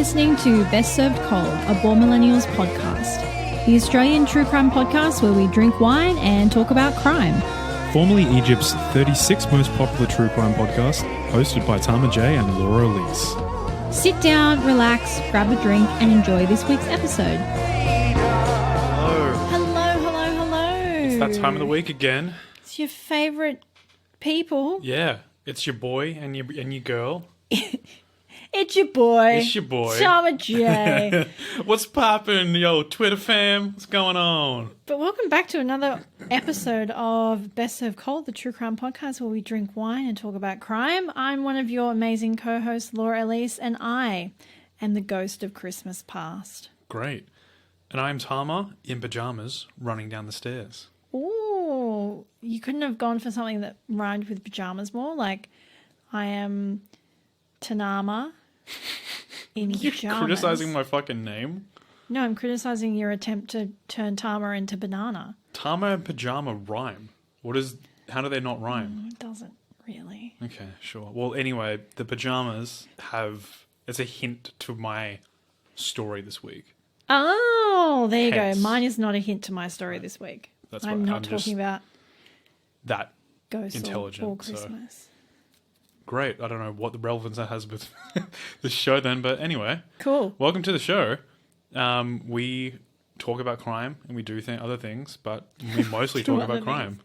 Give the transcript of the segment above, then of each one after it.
listening to Best Served Cold, a Born Millennials podcast, the Australian true crime podcast where we drink wine and talk about crime. Formerly Egypt's 36th most popular true crime podcast, hosted by Tama J and Laura Elise. Sit down, relax, grab a drink, and enjoy this week's episode. Hello. Hello. It's that time of the week again. It's your favourite people. Yeah, it's your boy and your girl. It's your boy. It's your boy. Tama J. What's poppin', yo, Twitter fam? What's going on? But welcome back to another episode of Best Served Cold, the true crime podcast where we drink wine and talk about crime. I'm one of your amazing co-hosts, Laura Elise, and I am the ghost of Christmas past. Great. And I'm Tama in pajamas running down the stairs. Ooh, you couldn't have gone for something that rhymed with pajamas more? Like, I am Tanama in You're pajamas. criticizing my fucking name? No, I'm criticizing your attempt to turn Tama into banana. Tama and pajama rhyme. How do they not rhyme? It doesn't really. Okay, sure. Well, anyway, the pajamas it's a hint to my story this week. Oh, there you Hence. go. Mine is not a hint to my story this week. That's I'm what- not I'm talking just about That ghosts intelligent, or so- Christmas. Great. I don't know what the relevance that has with the show then, but anyway, Cool. welcome to the show. We talk about crime and we do other things, but we mostly talk other about crime.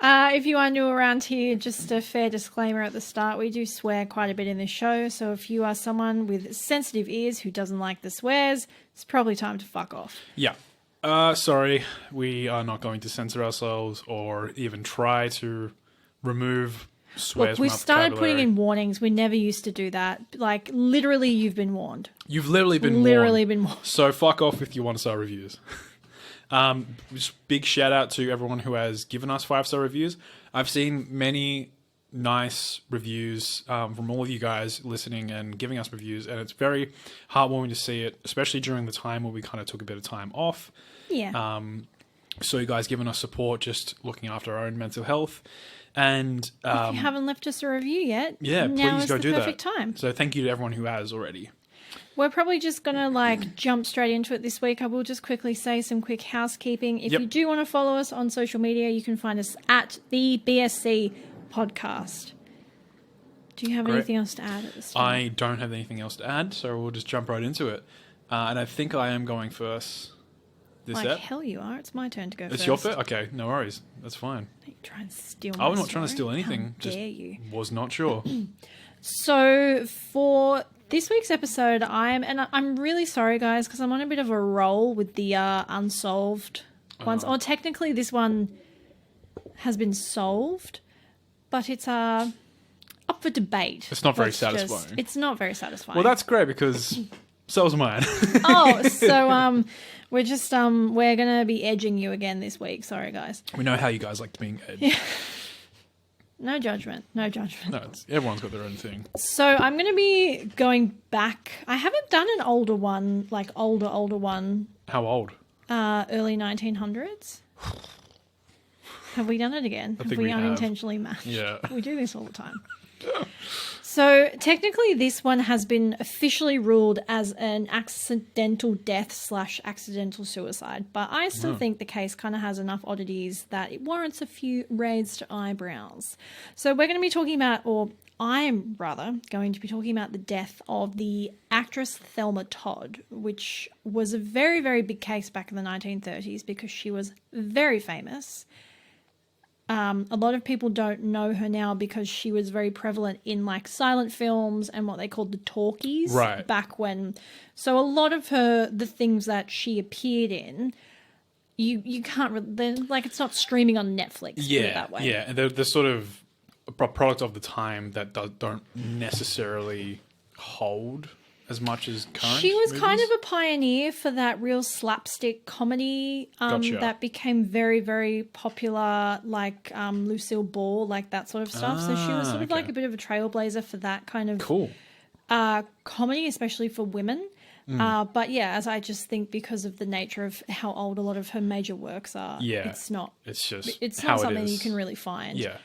If you are new around here, just a fair disclaimer at the start, we do swear quite a bit in this show, so if you are someone with sensitive ears who doesn't like the swears, it's probably time to fuck off. Yeah. Sorry, we are not going to censor ourselves or even try to remove swears Look, from we've our started putting vocabulary. in warnings. We never used to do that. Like, literally, you've been warned. You've literally been warned. So fuck off with your 1-star reviews. Just big shout out to everyone who has given us 5-star reviews. I've seen many nice reviews from all of you guys listening and giving us reviews, and it's very heartwarming to see it, especially during the time where we kind of took a bit of time off. Yeah. So you guys giving us support, just looking after our own mental health. And if you haven't left us a review yet, yeah, now please is go the do perfect that. time. So thank you to everyone who has already. We're probably just going to jump straight into it this week. I will just quickly say some quick housekeeping. If you do want to follow us on social media, you can find us at the BSC podcast. Do you have anything else to add at this time? I don't have anything else to add, so we'll just jump right into it. And I think I am going first this ep. Hell you are. It's my turn to go first. It's your turn? Okay, no worries. That's fine. You try and steal my I was not trying to story. steal anything. How Just dare you? was not sure. So for this week's episode, I'm really sorry, guys, because I'm on a bit of a roll with the Unsolved ones. Or technically, this one has been solved, but it's up for debate. It's not very satisfying. It's not very satisfying. Well, that's great because so was mine. So we're just we're gonna be edging you again this week. Sorry, guys. We know how you guys like being edged. No judgment. No, everyone's got their own thing. So I'm going to be going back. I haven't done an older one, like older one. How old? Early 1900s. Have we done it again? I think we we have. unintentionally matched? Yeah. We do this all the time. So technically this one has been officially ruled as an accidental death / accidental suicide, but I still think the case kind of has enough oddities that it warrants a few raised eyebrows. So we're going to be talking about, or I am rather going to be talking about the death of the actress Thelma Todd, which was a very, very big case back in the 1930s because she was very famous. A lot of people don't know her now because she was very prevalent in silent films and what they called the talkies back when. So a lot of the things that she appeared in, you can't, it's not streaming on Netflix. Put it that way. Yeah, and they're sort of a product of the time that don't necessarily hold as much as current. She was movies. kind of a pioneer for that real slapstick comedy that became very, very popular, Lucille Ball, that sort of stuff. So she was sort of a bit of a trailblazer for that kind of comedy, especially for women. But yeah, as I just think because of the nature of how old a lot of her major works are, it's not just it's how not something it is. you can really find. Yeah.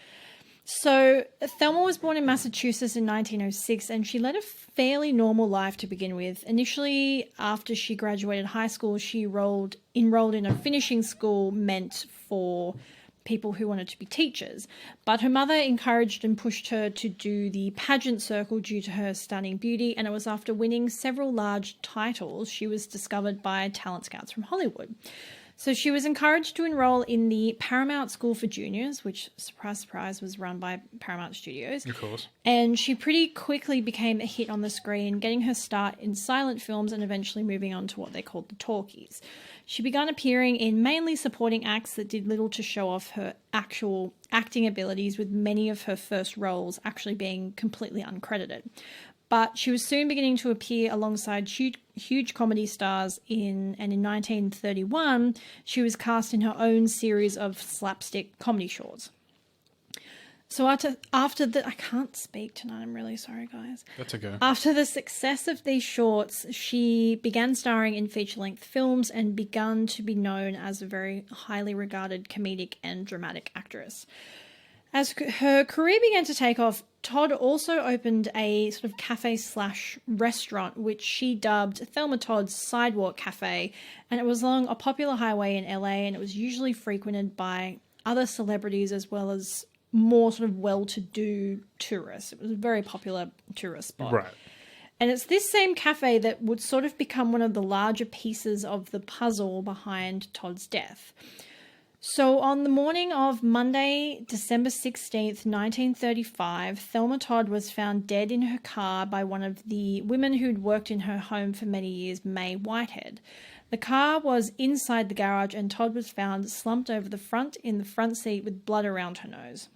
So Thelma was born in Massachusetts in 1906, and she led a fairly normal life to begin with. Initially, after she graduated high school, she enrolled in a finishing school meant for people who wanted to be teachers. But her mother encouraged and pushed her to do the pageant circle due to her stunning beauty, and it was after winning several large titles she was discovered by talent scouts from Hollywood. So she was encouraged to enroll in the Paramount School for Juniors, which, surprise, surprise, was run by Paramount Studios. Of course. And she pretty quickly became a hit on the screen, getting her start in silent films and eventually moving on to what they called the talkies. She began appearing in mainly supporting acts that did little to show off her actual acting abilities, with many of her first roles actually being completely uncredited. But she was soon beginning to appear alongside huge comedy stars in 1931, she was cast in her own series of slapstick comedy shorts. So after I can't speak tonight, I'm really sorry, guys. That's okay. After the success of these shorts, she began starring in feature-length films and began to be known as a very highly regarded comedic and dramatic actress. As her career began to take off, Todd also opened a sort of cafe/restaurant, which she dubbed Thelma Todd's Sidewalk Cafe, and it was along a popular highway in LA, and it was usually frequented by other celebrities as well as more sort of well-to-do tourists. It was a very popular tourist spot. Right. And it's this same cafe that would sort of become one of the larger pieces of the puzzle behind Todd's death. So on the morning of Monday, December 16th, 1935, Thelma Todd was found dead in her car by one of the women who'd worked in her home for many years, May Whitehead. The car was inside the garage and Todd was found slumped over the front in the front seat with blood around her nose.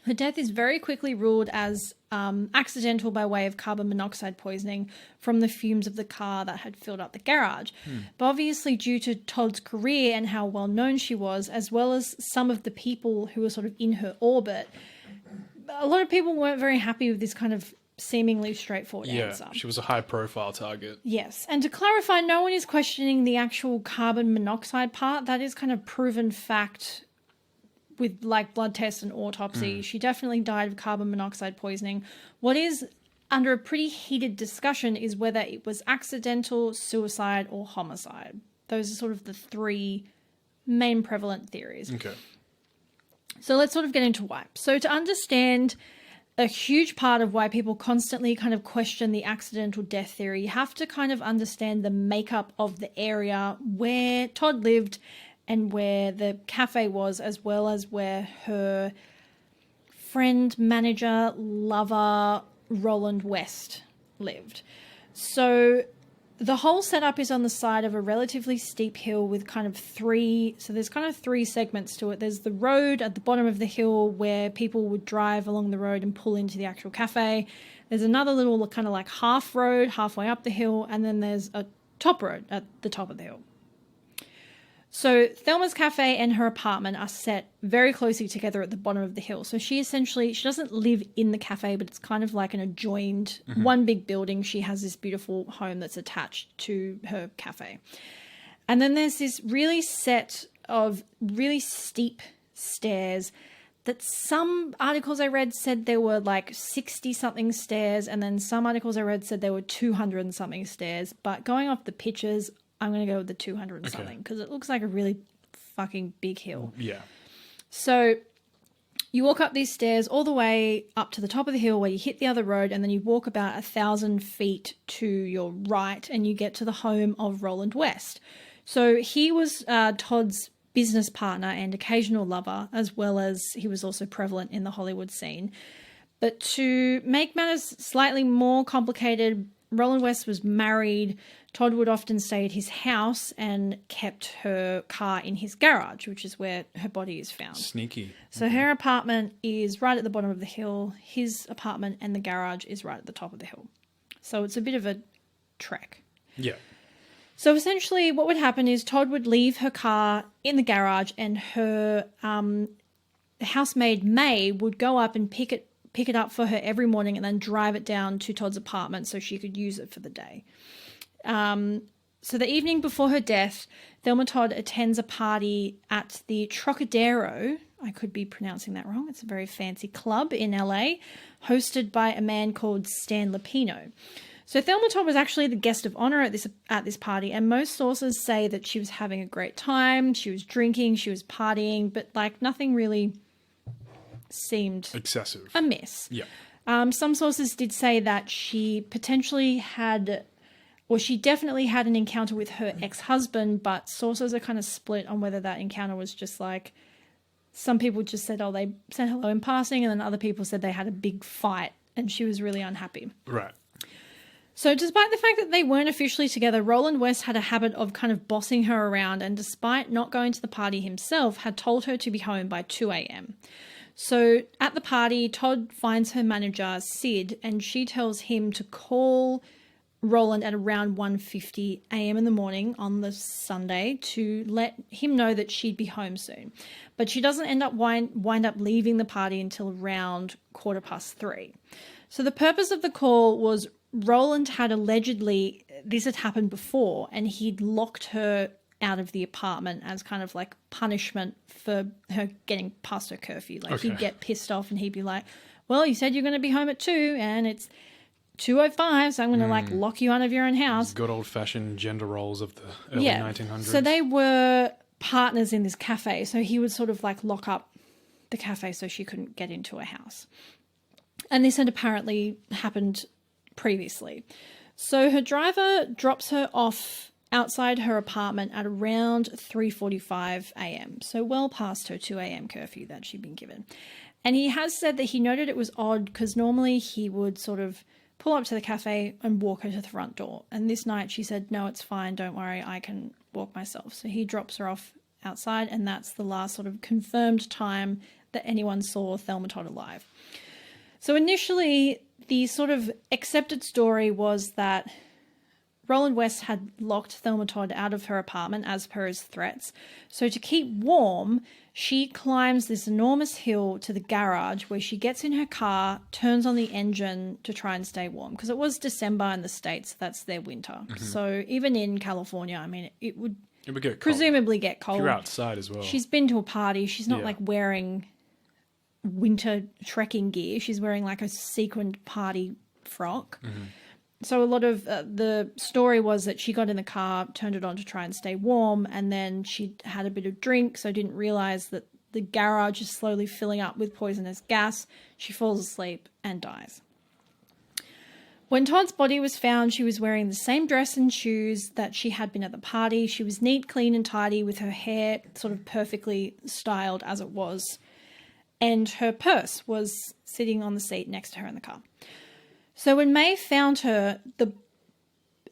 Her death is very quickly ruled as accidental by way of carbon monoxide poisoning from the fumes of the car that had filled up the garage. But obviously due to Todd's career and how well known she was, as well as some of the people who were sort of in her orbit, a lot of people weren't very happy with this kind of seemingly straightforward answer. She was a high-profile target. Yes. And to clarify, no one is questioning the actual carbon monoxide part. That is kind of proven fact with like blood tests and autopsy. She definitely died of carbon monoxide poisoning. What is under a pretty heated discussion is whether it was accidental, suicide, or homicide. Those are sort of the three main prevalent theories. Okay. So let's sort of get into why. So to understand a huge part of why people constantly kind of question the accidental death theory, you have to kind of understand the makeup of the area where Todd lived and where the cafe was, as well as where her friend, manager, lover, Roland West lived. So the whole setup is on the side of a relatively steep hill with kind of three segments to it. There's the road at the bottom of the hill where people would drive along the road and pull into the actual cafe. There's another little kind of like half road halfway up the hill, and then there's a top road at the top of the hill. So Thelma's cafe and her apartment are set very closely together at the bottom of the hill. So she doesn't live in the cafe, but it's kind of like an adjoined one big building. She has this beautiful home that's attached to her cafe. And then there's this really set of really steep stairs that some articles I read said there were like 60-something stairs, and then some articles I read said there were 200-something stairs. But going off the pictures, I'm going to go with the 200 and something because it looks like a really fucking big hill. Yeah. So you walk up these stairs all the way up to the top of the hill where you hit the other road, and then you walk about 1,000 feet to your right and you get to the home of Roland West. So he was Todd's business partner and occasional lover, as well as he was also prevalent in the Hollywood scene. But to make matters slightly more complicated, Roland West was married. Todd would often stay at his house and kept her car in his garage, which is where her body is found. Sneaky. So her apartment is right at the bottom of the hill. His apartment and the garage is right at the top of the hill. So it's a bit of a trek. Yeah. So essentially what would happen is Todd would leave her car in the garage, and her housemaid May would go up and pick it up for her every morning and then drive it down to Todd's apartment so she could use it for the day. So the evening before her death, Thelma Todd attends a party at the Trocadero, I could be pronouncing that wrong. It's a very fancy club in LA, hosted by a man called Stan Lupino. So Thelma Todd was actually the guest of honor at this party, and most sources say that she was having a great time, she was drinking, she was partying, but like nothing really seemed excessive, amiss. Yeah. Some sources did say that she potentially had, or she definitely had an encounter with her ex-husband, but sources are kind of split on whether that encounter was just like, some people just said, oh, they said hello in passing, and then other people said they had a big fight and she was really unhappy. Right. So despite the fact that they weren't officially together, Roland West had a habit of kind of bossing her around, and despite not going to the party himself, had told her to be home by 2 a.m. So at the party, Todd finds her manager, Sid, and she tells him to call Roland at around 1:50 a.m. in the morning on the Sunday to let him know that she'd be home soon. But she doesn't end up wind up leaving the party until around 3:15. So the purpose of the call was Roland had allegedly, this had happened before, and he'd locked her out of the apartment as kind of like punishment for her getting past her curfew. Like he'd get pissed off and he'd be like, well, you said you're going to be home at 2 and it's 2:05, so I'm going to like lock you out of your own house. Good old-fashioned gender roles of the early 1900s. So they were partners in this cafe, so he would sort of like lock up the cafe so she couldn't get into her house. And this had apparently happened previously. So her driver drops her off outside her apartment at around 3:45 a.m., so well past her 2 a.m. curfew that she'd been given. And he has said that he noted it was odd because normally he would sort of pull up to the cafe and walk her to the front door. And this night she said, no, it's fine, don't worry, I can walk myself. So he drops her off outside, and that's the last sort of confirmed time that anyone saw Thelma Todd alive. So initially, the sort of accepted story was that Roland West had locked Thelma Todd out of her apartment as per his threats. So to keep warm, she climbs this enormous hill to the garage where she gets in her car, turns on the engine to try and stay warm. Because it was December in the States, that's their winter. Mm-hmm. So even in California, I mean, it would get presumably get cold. You're outside as well. She's been to a party. She's not like wearing winter trekking gear. She's wearing like a sequined party frock. Mm-hmm. So a lot of the story was that she got in the car, turned it on to try and stay warm, and then she had a bit of drink, so didn't realize that the garage is slowly filling up with poisonous gas. She falls asleep and dies. When Todd's body was found, she was wearing the same dress and shoes that she had been at the party. She was neat, clean and tidy, with her hair sort of perfectly styled as it was. And her purse was sitting on the seat next to her in the car. So when May found her, the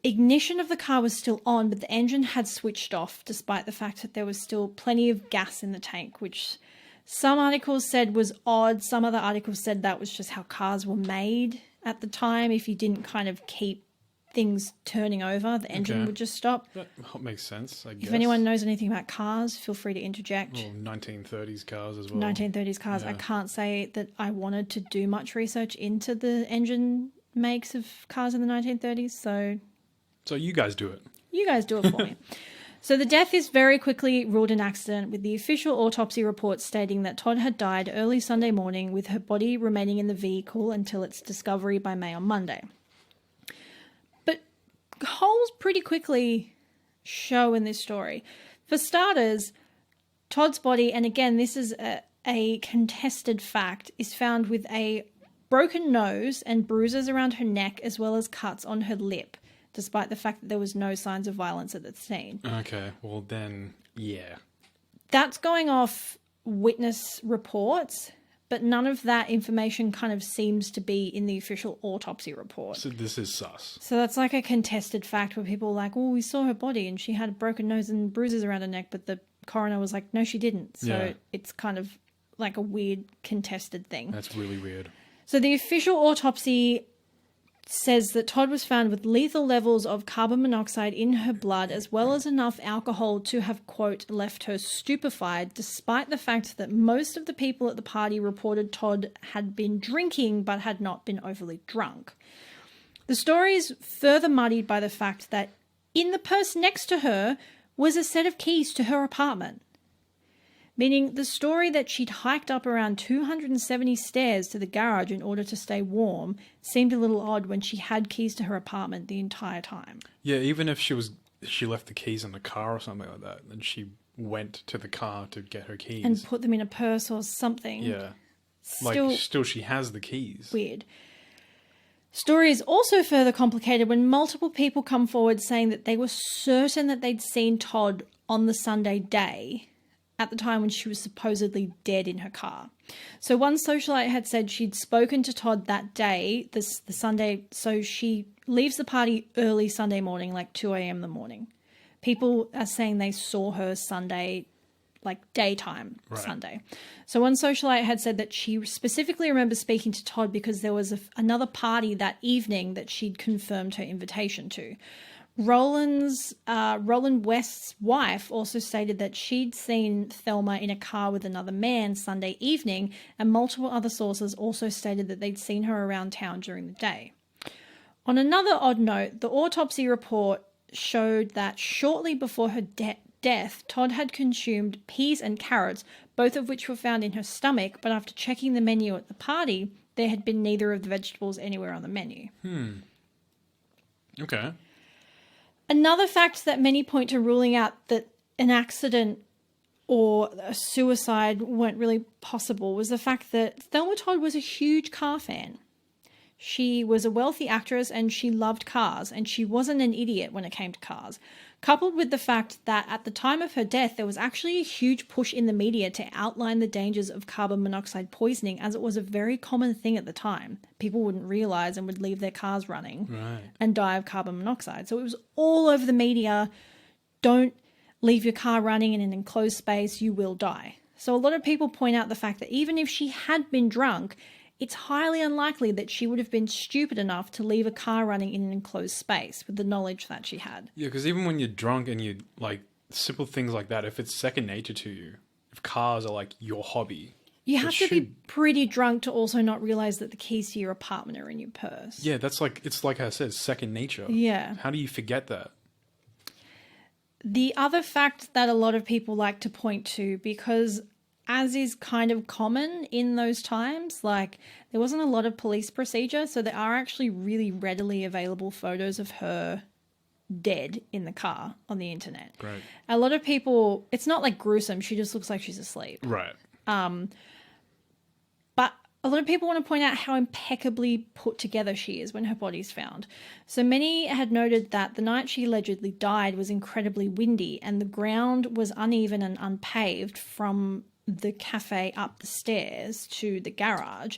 ignition of the car was still on, but the engine had switched off, despite the fact that there was still plenty of gas in the tank, which some articles said was odd. Some other articles said that was just how cars were made at the time. If you didn't kind of keep things turning over, the engine would just stop. That makes sense, I guess. If anyone knows anything about cars, feel free to interject. Well, 1930s cars as well. 1930s cars. Yeah. I can't say that I wanted to do much research into the engine makes of cars in the 1930s, so you guys do it. You guys do it for me. So the death is very quickly ruled an accident, with the official autopsy report stating that Todd had died early Sunday morning, with her body remaining in the vehicle until its discovery by May on Monday. Holes pretty quickly show in this story. For starters, Todd's body, and again, this is a contested fact, is found with a broken nose and bruises around her neck, as well as cuts on her lip, despite the fact that there was no signs of violence at the scene. Okay, well then, yeah. That's going off witness reports, but none of that information kind of seems to be in the official autopsy report. So this is sus. So that's like a contested fact where people are like, oh, we saw her body and she had a broken nose and bruises around her neck, but the coroner was like, no, she didn't. So it's kind of like a weird contested thing. That's really weird. So the official autopsy says that Todd was found with lethal levels of carbon monoxide in her blood, as well as enough alcohol to have, quote, left her stupefied, despite the fact that most of the people at the party reported Todd had been drinking but had not been overly drunk. The story is further muddied by the fact that in the purse next to her was a set of keys to her apartment. meaning the story that she'd hiked up around 270 stairs to the garage in order to stay warm seemed a little odd when she had keys to her apartment the entire time. Yeah, even if she left the keys in the car or something like that, and she went to the car to get her keys. And put them in a purse or something. Yeah. Still she has the keys. Weird. Story is also further complicated when multiple people come forward saying that they were certain that they'd seen Todd on the Sunday day at the time when she was supposedly dead in her car. So one socialite had said she'd spoken to Todd that day, the Sunday, so she leaves the party early Sunday morning, like 2 a.m. in the morning. People are saying they saw her Sunday, like daytime Sunday. So one socialite had said that she specifically remembers speaking to Todd because there was another party that evening that she'd confirmed her invitation to. Roland West's wife also stated that she'd seen Thelma in a car with another man Sunday evening, and multiple other sources also stated that they'd seen her around town during the day. On another odd note, the autopsy report showed that shortly before her death, Todd had consumed peas and carrots, both of which were found in her stomach, but after checking the menu at the party, there had been neither of the vegetables anywhere on the menu. Okay. Another fact that many point to ruling out that an accident or a suicide weren't really possible was the fact that Thelma Todd was a huge car fan. She was a wealthy actress and she loved cars, and she wasn't an idiot when it came to cars. Coupled with the fact that at the time of her death, there was actually a huge push in the media to outline the dangers of carbon monoxide poisoning, as it was a very common thing at the time. People wouldn't realise and would leave their cars running and die of carbon monoxide. So it was all over the media. Don't leave your car running in an enclosed space, you will die. So a lot of people point out the fact that even if she had been drunk, it's highly unlikely that she would have been stupid enough to leave a car running in an enclosed space with the knowledge that she had. Yeah, because even when you're drunk and you like simple things like that, if it's second nature to you, if cars are like your hobby, you have to be pretty drunk to also not realize that the keys to your apartment are in your purse. Yeah, that's like, it's like I said, second nature. Yeah. How do you forget that? The other fact that a lot of people like to point to, because as is kind of common in those times, like there wasn't a lot of police procedure, so there are actually really readily available photos of her dead in the car on the internet. Great. A lot of people, it's not like gruesome, she just looks like she's asleep. Right. But a lot of people want to point out how impeccably put together she is when her body's found. So many had noted that the night she allegedly died was incredibly windy and the ground was uneven and unpaved from the cafe up the stairs to the garage,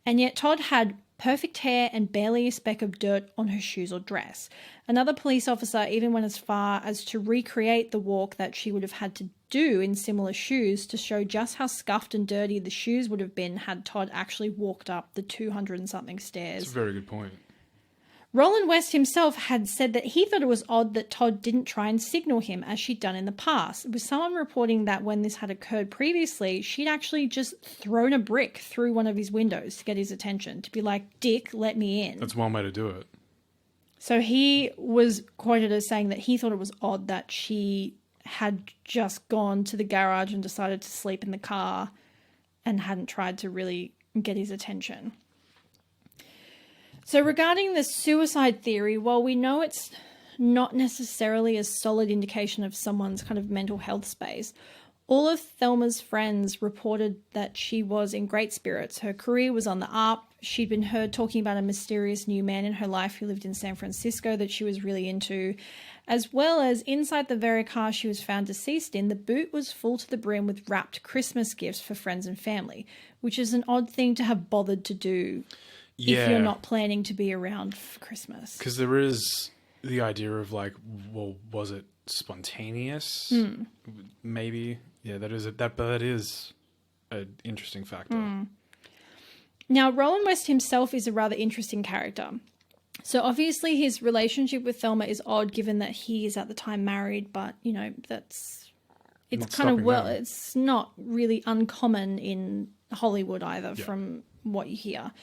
and yet Todd had perfect hair and barely a speck of dirt on her shoes or dress. Another police officer even went as far as to recreate the walk that she would have had to do in similar shoes to show just how scuffed and dirty the shoes would have been had Todd actually walked up the 200 and something stairs. That's a very good point. Roland West himself had said that he thought it was odd that Todd didn't try and signal him as she'd done in the past, with someone reporting that when this had occurred previously, she'd actually just thrown a brick through one of his windows to get his attention, to be like, "Dick, let me in." That's one way to do it. So he was quoted as saying that he thought it was odd that she had just gone to the garage and decided to sleep in the car and hadn't tried to really get his attention. So regarding the suicide theory, while we know it's not necessarily a solid indication of someone's kind of mental health space, all of Thelma's friends reported that she was in great spirits. Her career was on the up. She'd been heard talking about a mysterious new man in her life who lived in San Francisco that she was really into, as well as inside the very car she was found deceased in, the boot was full to the brim with wrapped Christmas gifts for friends and family, which is an odd thing to have bothered to do. Yeah. If you're not planning to be around for Christmas. Because there is the idea of like, well, was it spontaneous? Maybe. Yeah, that is an interesting factor. Now, Roland West himself is a rather interesting character. So obviously his relationship with Thelma is odd given that he is at the time married, but, you know, it's kind of, well, it's not really uncommon in Hollywood either from what you hear.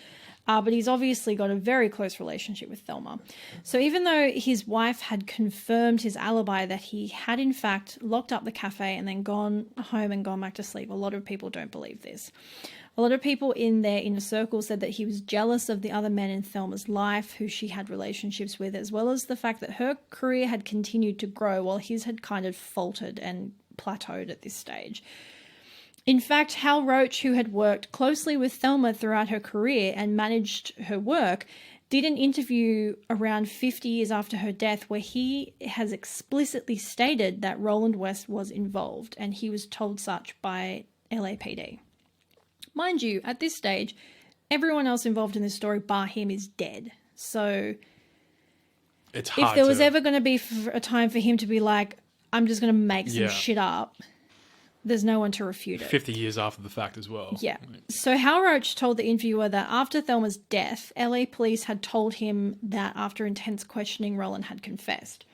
But he's obviously got a very close relationship with Thelma. So even though his wife had confirmed his alibi that he had in fact locked up the cafe and then gone home and gone back to sleep, a lot of people don't believe this. A lot of people in their inner circle said that he was jealous of the other men in Thelma's life who she had relationships with, as well as the fact that her career had continued to grow while his had kind of faltered and plateaued at this stage. In fact, Hal Roach, who had worked closely with Thelma throughout her career and managed her work, did an interview around 50 years after her death where he has explicitly stated that Roland West was involved, and he was told such by LAPD. Mind you, at this stage, everyone else involved in this story bar him is dead. So it's hard if there was ever going to be a time for him to be like, I'm just going to make some shit up, there's no one to refute it. 50 years after the fact as well. Yeah. So Hal Roach told the interviewer that after Thelma's death, LA police had told him that after intense questioning, Roland had confessed.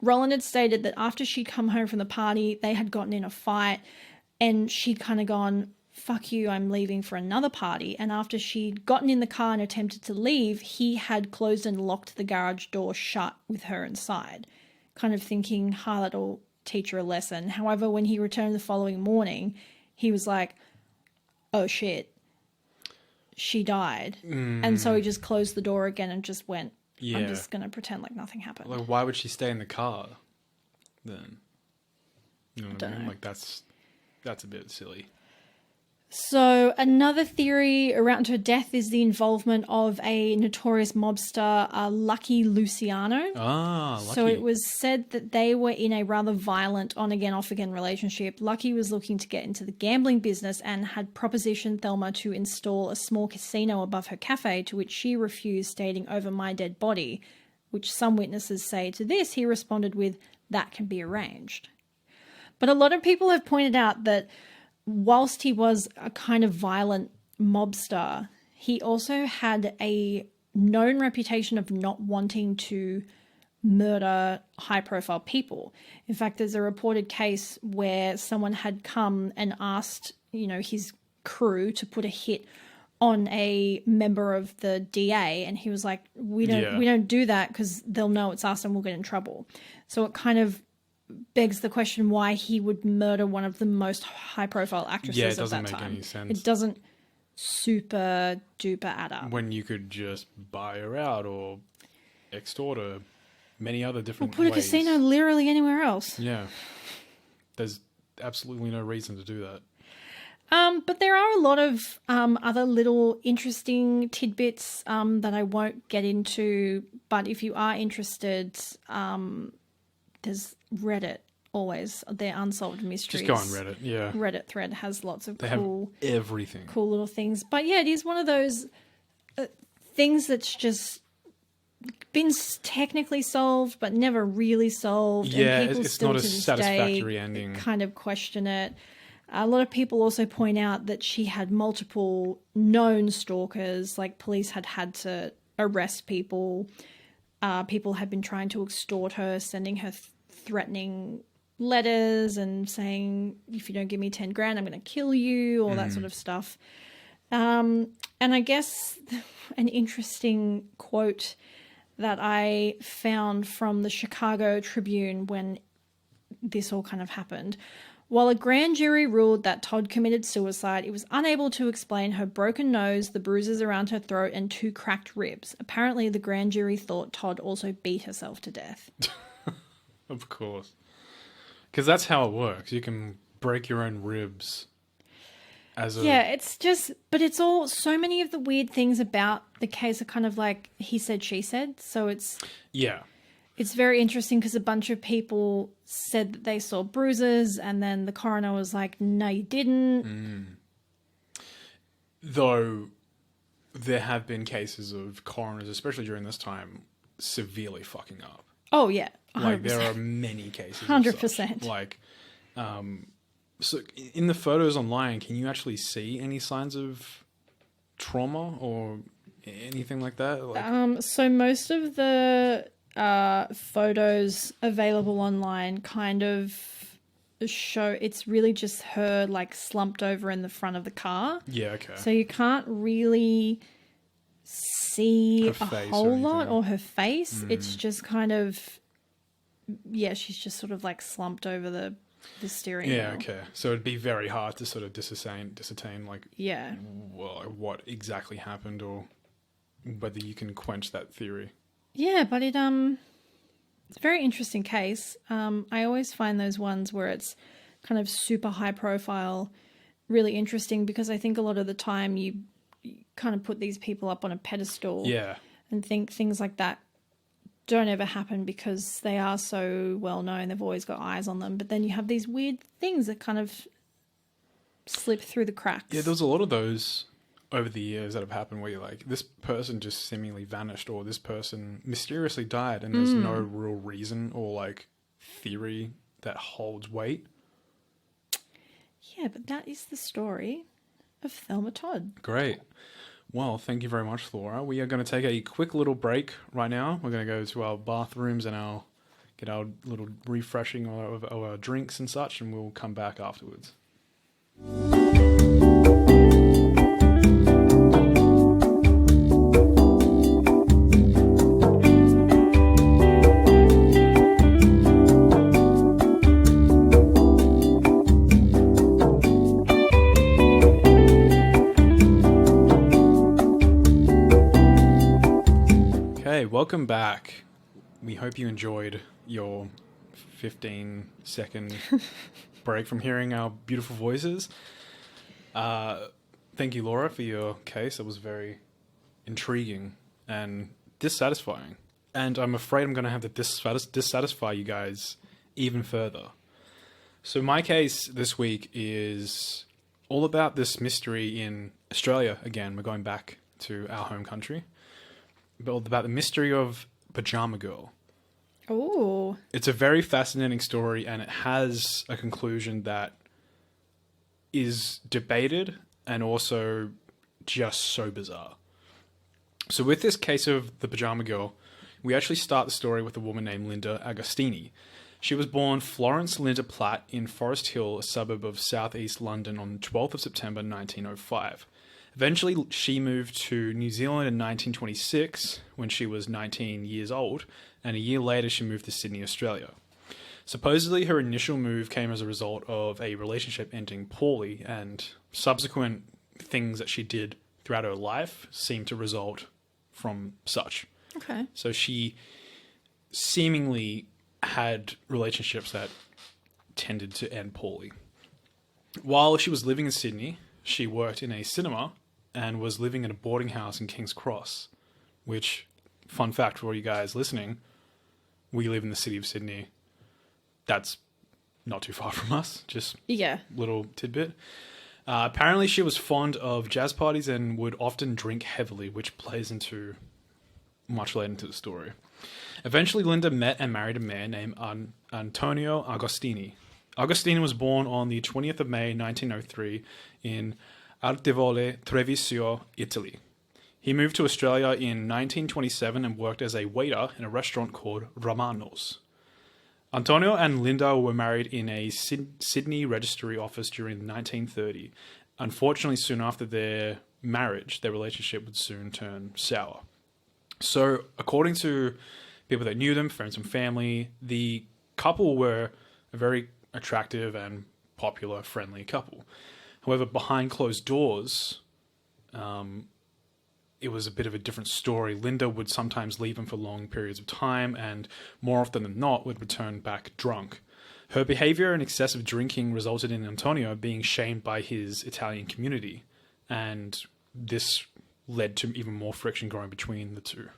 Roland had stated that after she'd come home from the party, they had gotten in a fight and she'd kind of gone, fuck you, I'm leaving for another party. And after she'd gotten in the car and attempted to leave, he had closed and locked the garage door shut with her inside, kind of thinking, that'll teach her a lesson. However, when he returned the following morning, he was like, oh shit, she died. And so he just closed the door again and just went, I'm just going to pretend like nothing happened. Like, why would she stay in the car then? You know what I mean? Like, that's a bit silly. So another theory around her death is the involvement of a notorious mobster, Lucky Luciano. Lucky. So it was said that they were in a rather violent on-again, off-again relationship. Lucky was looking to get into the gambling business and had propositioned Thelma to install a small casino above her cafe, to which she refused, stating, over my dead body, which some witnesses say to this, he responded with, that can be arranged. But a lot of people have pointed out that whilst he was a kind of violent mobster, he also had a known reputation of not wanting to murder high-profile people. In fact, there's a reported case where someone had come and asked, his crew to put a hit on a member of the DA, and he was like, we don't do that because they'll know it's us and we'll get in trouble. So it kind of begs the question why he would murder one of the most high-profile actresses of that time. Yeah, it doesn't make any sense. It doesn't super duper add up. When you could just buy her out or extort her many other different Or put ways. a casino literally anywhere else. Yeah. There's absolutely no reason to do that. But there are a lot of other little interesting tidbits that I won't get into. But if you are interested, there's Reddit always. Their Unsolved Mysteries. Just go on Reddit, yeah. Reddit thread has lots of they cool... have everything. Cool little things. But yeah, it is one of those things that's just been technically solved but never really solved. Yeah, and people it's still not a to this satisfactory day ending. Kind of question it. A lot of people also point out that she had multiple known stalkers, like police had to arrest people. People had been trying to extort her, sending her threatening letters and saying, if you don't give me 10 grand, I'm going to kill you, all that sort of stuff. And I guess an interesting quote that I found from the Chicago Tribune when this all kind of happened. While a grand jury ruled that Todd committed suicide, it was unable to explain her broken nose, the bruises around her throat, and 2 cracked ribs. Apparently, the grand jury thought Todd also beat herself to death. Of course. Because that's how it works. You can break your own ribs as a... Yeah, it's just... But it's all... So many of the weird things about the case are kind of like he said, she said. So it's... Yeah. It's very interesting because a bunch of people said that they saw bruises and then the coroner was like, no, you didn't. Though there have been cases of coroners, especially during this time, severely fucking up. Oh, yeah. 100%. Like, there are many cases 100%. Like, so in the photos online, can you actually see any signs of trauma or anything like that? Like... So most of the photos available online kind of show it's really just her like slumped over in the front of the car. Yeah, okay. So you can't really see a whole lot, anything. or her face. It's just kind of, yeah, she's just sort of like slumped over the steering wheel. Yeah, okay. So it'd be very hard to sort of discertain like Yeah. what exactly happened, or whether you can quench that theory. Yeah, but it's a very interesting case. I always find those ones where it's kind of super high profile really interesting, because I think a lot of the time you kind of put these people up on a pedestal, Yeah. and think things like that don't ever happen because they are so well known. They've always got eyes on them. But then you have these weird things that kind of slip through the cracks. Yeah, there's a lot of those over the years that have happened where you're like, this person just seemingly vanished, or this person mysteriously died, and there's no real reason or like theory that holds weight. Yeah, but that is the story of Thelma Todd. Great. Well, thank you very much, Laura. We are going to take a quick little break right now. We're going to go to our bathrooms and get our little refreshing of our drinks and such, and we'll come back afterwards. Welcome back. We hope you enjoyed your 15-second break from hearing our beautiful voices. Thank you, Laura, for your case. It was very intriguing and dissatisfying. And I'm afraid I'm going to have to dissatisfy you guys even further. So my case this week is all about this mystery in Australia. Again, we're going back to our home country. About the mystery of Pyjama Girl. Oh. It's a very fascinating story, and it has a conclusion that is debated and also just so bizarre. So with this case of the Pyjama Girl, we actually start the story with a woman named Linda Agostini. She was born Florence Linda Platt in Forest Hill, a suburb of southeast London, on the 12th of September 1905. Eventually, she moved to New Zealand in 1926 when she was 19 years old, and a year later she moved to Sydney, Australia. Supposedly, her initial move came as a result of a relationship ending poorly, and subsequent things that she did throughout her life seemed to result from such. Okay. So she seemingly had relationships that tended to end poorly. While she was living in Sydney, she worked in a cinema and was living in a boarding house in King's Cross, which, fun fact for you guys listening, we live in the city of Sydney. That's not too far from us, just little tidbit. Apparently she was fond of jazz parties and would often drink heavily, which plays into much later into the story. Eventually, Linda met and married a man named Antonio Agostini. Agostini was born on the 20th of May, 1903 in Artevole, Treviso, Italy. He moved to Australia in 1927 and worked as a waiter in a restaurant called Romano's. Antonio and Linda were married in a Sydney registry office during 1930. Unfortunately, soon after their marriage, their relationship would soon turn sour. So, according to people that knew them, friends and family, the couple were a very attractive and popular, friendly couple. However, behind closed doors, it was a bit of a different story. Linda would sometimes leave him for long periods of time, and more often than not would return back drunk. Her behavior and excessive drinking resulted in Antonio being shamed by his Italian community, and this led to even more friction growing between the two.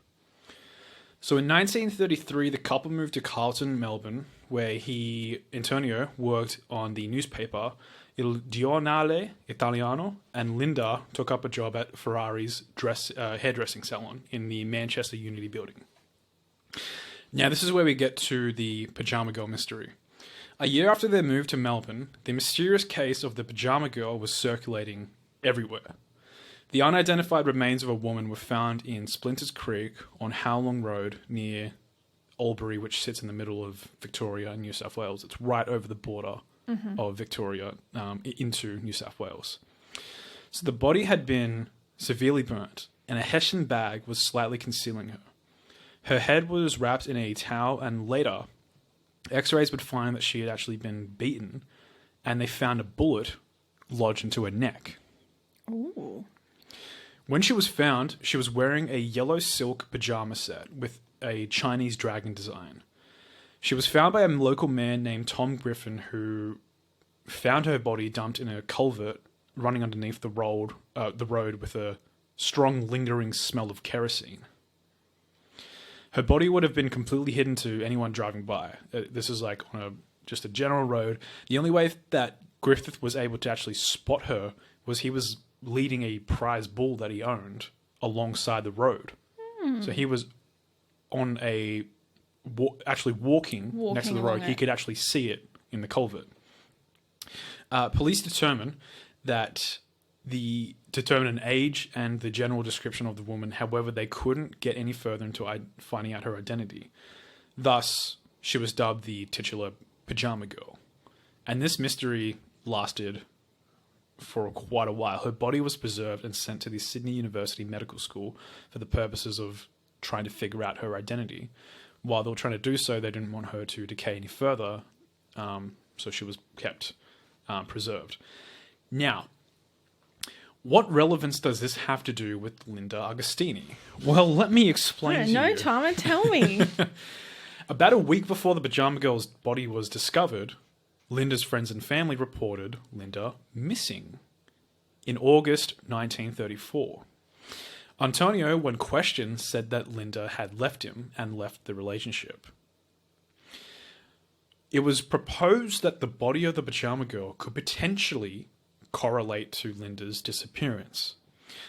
So in 1933, the couple moved to Carlton, Melbourne, where Antonio, worked on the newspaper Il Giornale Italiano, and Linda took up a job at Ferrari's hairdressing salon in the Manchester Unity building. Now, this is where we get to the Pyjama Girl mystery. A year after their move to Melbourne, the mysterious case of the Pyjama Girl was circulating everywhere. The unidentified remains of a woman were found in Splinters Creek on Howlong Road near Albury, which sits in the middle of Victoria and New South Wales. It's right over the border of Victoria into New South Wales. So the body had been severely burnt, and a hessian bag was slightly concealing her. Her head was wrapped in a towel, and later, X-rays would find that she had actually been beaten, and they found a bullet lodged into her neck. Ooh. When she was found, she was wearing a yellow silk pajama set with a Chinese dragon design. She was found by a local man named Tom Griffin, who found her body dumped in a culvert running underneath the road with a strong lingering smell of kerosene. Her body would have been completely hidden to anyone driving by. This is like on just a general road. The only way that Griffith was able to actually spot her was he was leading a prize bull that he owned alongside the road. So he was on actually walking next to the road. He could actually see it in the culvert. Police determined an age and the general description of the woman. However, they couldn't get any further into finding out her identity. Thus, she was dubbed the titular Pyjama Girl. And this mystery lasted for quite a while. Her body was preserved and sent to the Sydney University Medical School for the purposes of trying to figure out her identity. While they were trying to do so, they didn't want her to decay any further, so she was kept preserved. Now, what relevance does this have to do with Linda Agostini? Well, let me explain to you. No, Tama, tell me. About a week before the Pyjama Girl's body was discovered, Linda's friends and family reported Linda missing in August 1934. Antonio, when questioned, said that Linda had left him and left the relationship. It was proposed that the body of the Pyjama Girl could potentially correlate to Linda's disappearance.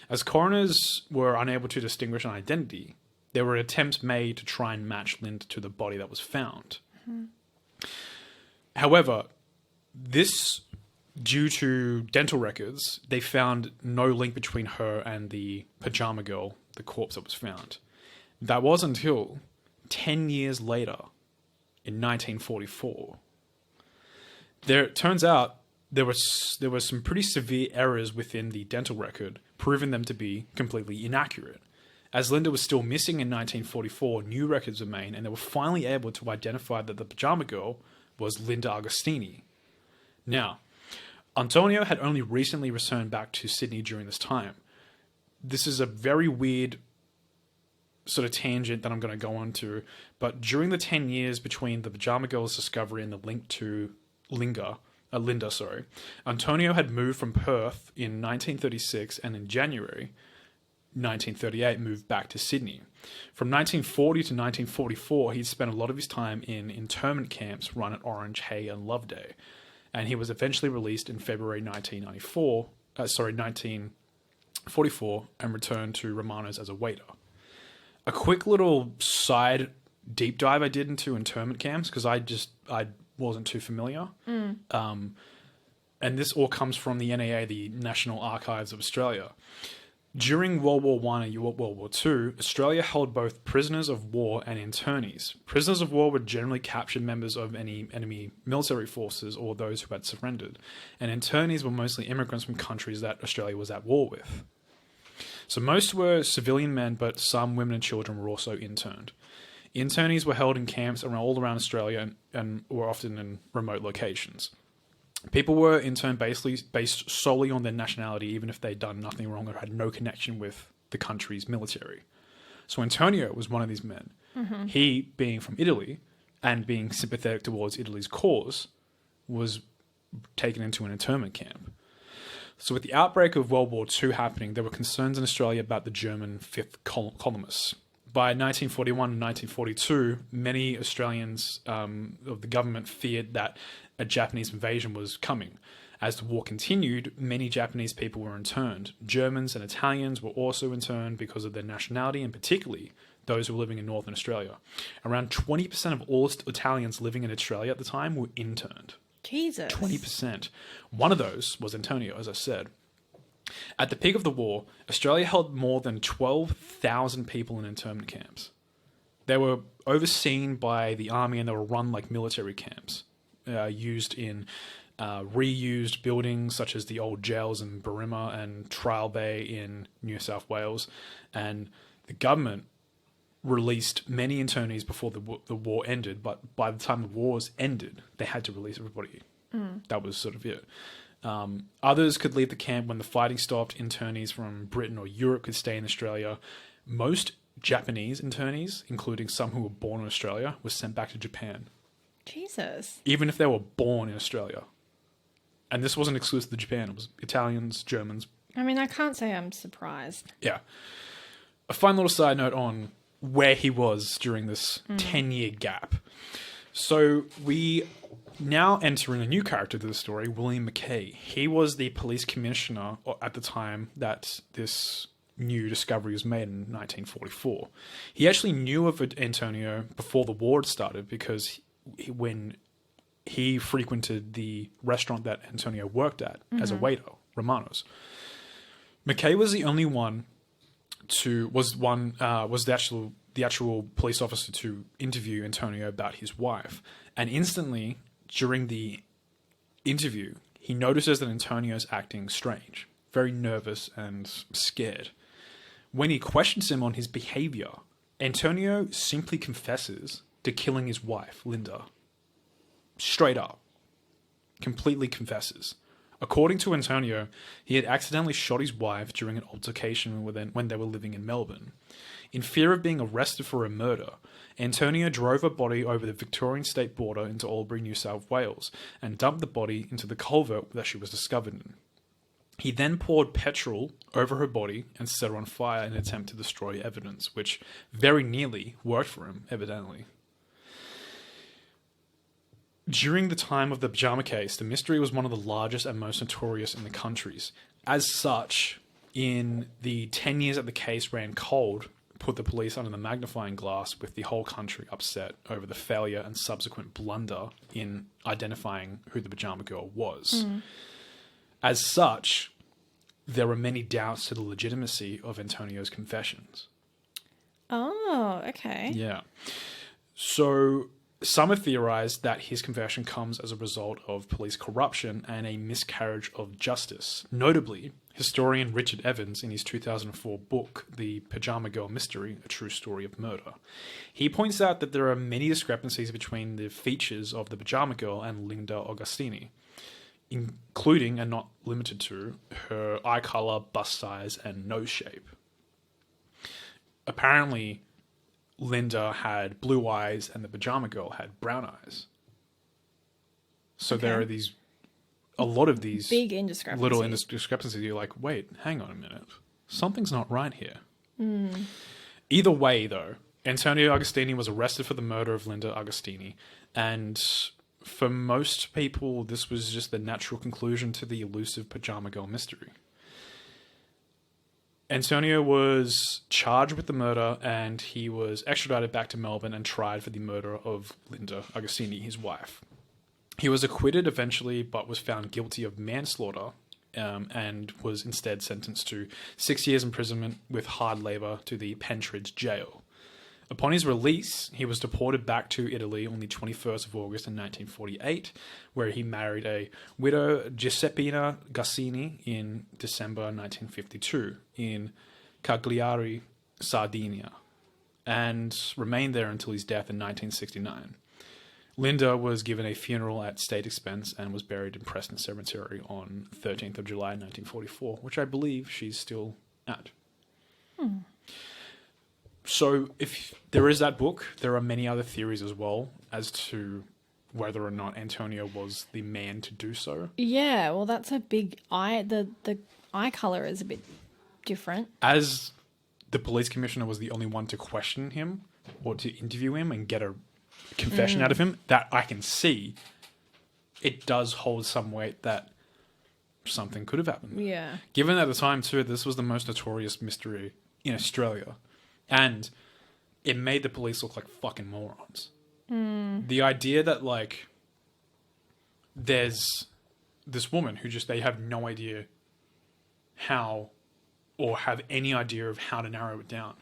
As coroners were unable to distinguish an identity, there were attempts made to try and match Linda to the body that was found. Mm-hmm. However, due to dental records, they found no link between her and the Pyjama Girl, the corpse that was found. That was until 10 years later, in 1944. It turns out there were some pretty severe errors within the dental record, proving them to be completely inaccurate. As Linda was still missing in 1944, new records were made, and they were finally able to identify that the Pyjama Girl was Linda Agostini. Now, Antonio had only recently returned back to Sydney during this time. This is a very weird sort of tangent that I'm going to go on to, but during the 10 years between the Pyjama Girl's discovery and the link to Linda, Antonio had moved from Perth in 1936 and in January 1938 moved back to Sydney. From 1940 to 1944, he'd spent a lot of his time in internment camps run at Orange, Hay and Loveday, and he was eventually released in February 1944 and returned to Romano's as a waiter. A quick little side deep dive I did into internment camps because I wasn't too familiar. And this all comes from the NAA, the National Archives of Australia. During World War I and World War II, Australia held both prisoners of war and internees. Prisoners of war were generally captured members of any enemy military forces or those who had surrendered, and internees were mostly immigrants from countries that Australia was at war with. So most were civilian men, but some women and children were also interned. Internees were held in camps all around Australia and were often in remote locations. People were interned based solely on their nationality, even if they'd done nothing wrong or had no connection with the country's military. So Antonio was one of these men. Mm-hmm. He, being from Italy and being sympathetic towards Italy's cause, was taken into an internment camp. So with the outbreak of World War II happening, there were concerns in Australia about the German fifth columnists. By 1941 and 1942, many Australians of the government feared that a Japanese invasion was coming. As the war continued, many Japanese people were interned. Germans and Italians were also interned because of their nationality, and particularly those who were living in Northern Australia. Around 20% of all Italians living in Australia at the time were interned. Jesus. 20%. One of those was Antonio, as I said. At the peak of the war, Australia held more than 12,000 people in internment camps. They were overseen by the army and they were run like military camps, used in reused buildings such as the old jails in Berrima and Trial Bay in New South Wales, and the government released many internees before the war ended, but by the time the wars ended, they had to release everybody. That was sort of it. Others could leave the camp when the fighting stopped. Internees from Britain or Europe could stay in Australia. Most Japanese internees, including some who were born in Australia, were sent back to Japan. Jesus. Even if they were born in Australia. And this wasn't exclusive to Japan. It was Italians, Germans. I mean, I can't say I'm surprised. Yeah. A fun little side note on where he was during this 10-year gap. So we now enter in a new character to the story, William McKay. He was the police commissioner at the time that this new discovery was made in 1944. He actually knew of Antonio before the war had started because when he frequented the restaurant that Antonio worked at as a waiter, Romano's. McKay was the only one was the actual police officer to interview Antonio about his wife. And instantly, during the interview, he notices that Antonio's acting strange, very nervous and scared. When he questions him on his behavior, Antonio simply confesses to killing his wife, Linda. Straight up. Completely confesses. According to Antonio, he had accidentally shot his wife during an altercation when they were living in Melbourne. In fear of being arrested for a murder, Antonio drove her body over the Victorian state border into Albury, New South Wales, and dumped the body into the culvert that she was discovered in. He then poured petrol over her body and set her on fire in an attempt to destroy evidence, which very nearly worked for him, evidently. During the time of the Pyjama case, the mystery was one of the largest and most notorious in the countries. As such, in the 10 years that the case ran cold, put the police under the magnifying glass, with the whole country upset over the failure and subsequent blunder in identifying who the Pyjama Girl was. As such, there were many doubts to the legitimacy of Antonio's confessions. Oh, okay. Yeah. So some have theorized that his confession comes as a result of police corruption and a miscarriage of justice. Notably, historian Richard Evans, in his 2004 book, The Pyjama Girl Mystery, A True Story of Murder, he points out that there are many discrepancies between the features of the Pyjama Girl and Linda Agostini, including, and not limited to, her eye color, bust size, and nose shape. Apparently, Linda had blue eyes and the Pyjama Girl had brown eyes. So there are a lot of these big indiscrepancies. Little discrepancies. You're like, wait, hang on a minute. Something's not right here. Either way, though, Antonio Agostini was arrested for the murder of Linda Agostini, and for most people, this was just the natural conclusion to the elusive Pyjama Girl mystery. Antonio was charged with the murder, and he was extradited back to Melbourne and tried for the murder of Linda Agostini, his wife. He was acquitted eventually, but was found guilty of manslaughter, and was instead sentenced to 6 years imprisonment with hard labour to the Pentridge jail. Upon his release, he was deported back to Italy on the 21st of August in 1948, where he married a widow, Giuseppina Gassini, in December 1952 in Cagliari, Sardinia, and remained there until his death in 1969. Linda was given a funeral at state expense and was buried in Preston Cemetery on 13th of July 1944, which I believe she's still at. So if there is that book, there are many other theories as well as to whether or not Antonio was the man to do so. Yeah, well, that's a big eye. The eye color is a bit different. As the police commissioner was the only one to question him or to interview him and get a confession out of him, that I can see, it does hold some weight that something could have happened. Yeah. Given at the time, too, this was the most notorious mystery in Australia. And it made the police look like fucking morons. The idea that, like, there's this woman who they have no idea how, or have any idea of how to narrow it down.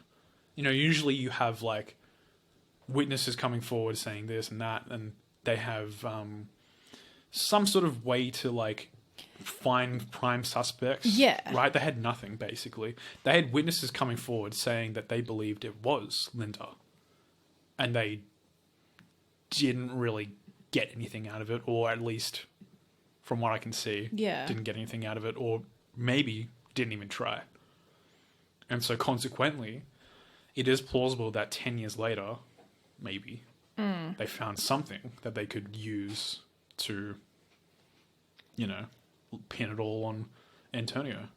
You know, usually you have, like, witnesses coming forward saying this and that, and they have some sort of way to like find prime suspects. Yeah. Right? They had nothing, basically. They had witnesses coming forward saying that they believed it was Linda. And they didn't really get anything out of it, or at least from what I can see, didn't get anything out of it, or maybe didn't even try. And so consequently, it is plausible that 10 years later, maybe, they found something that they could use to, you know, pin it all on Antonio.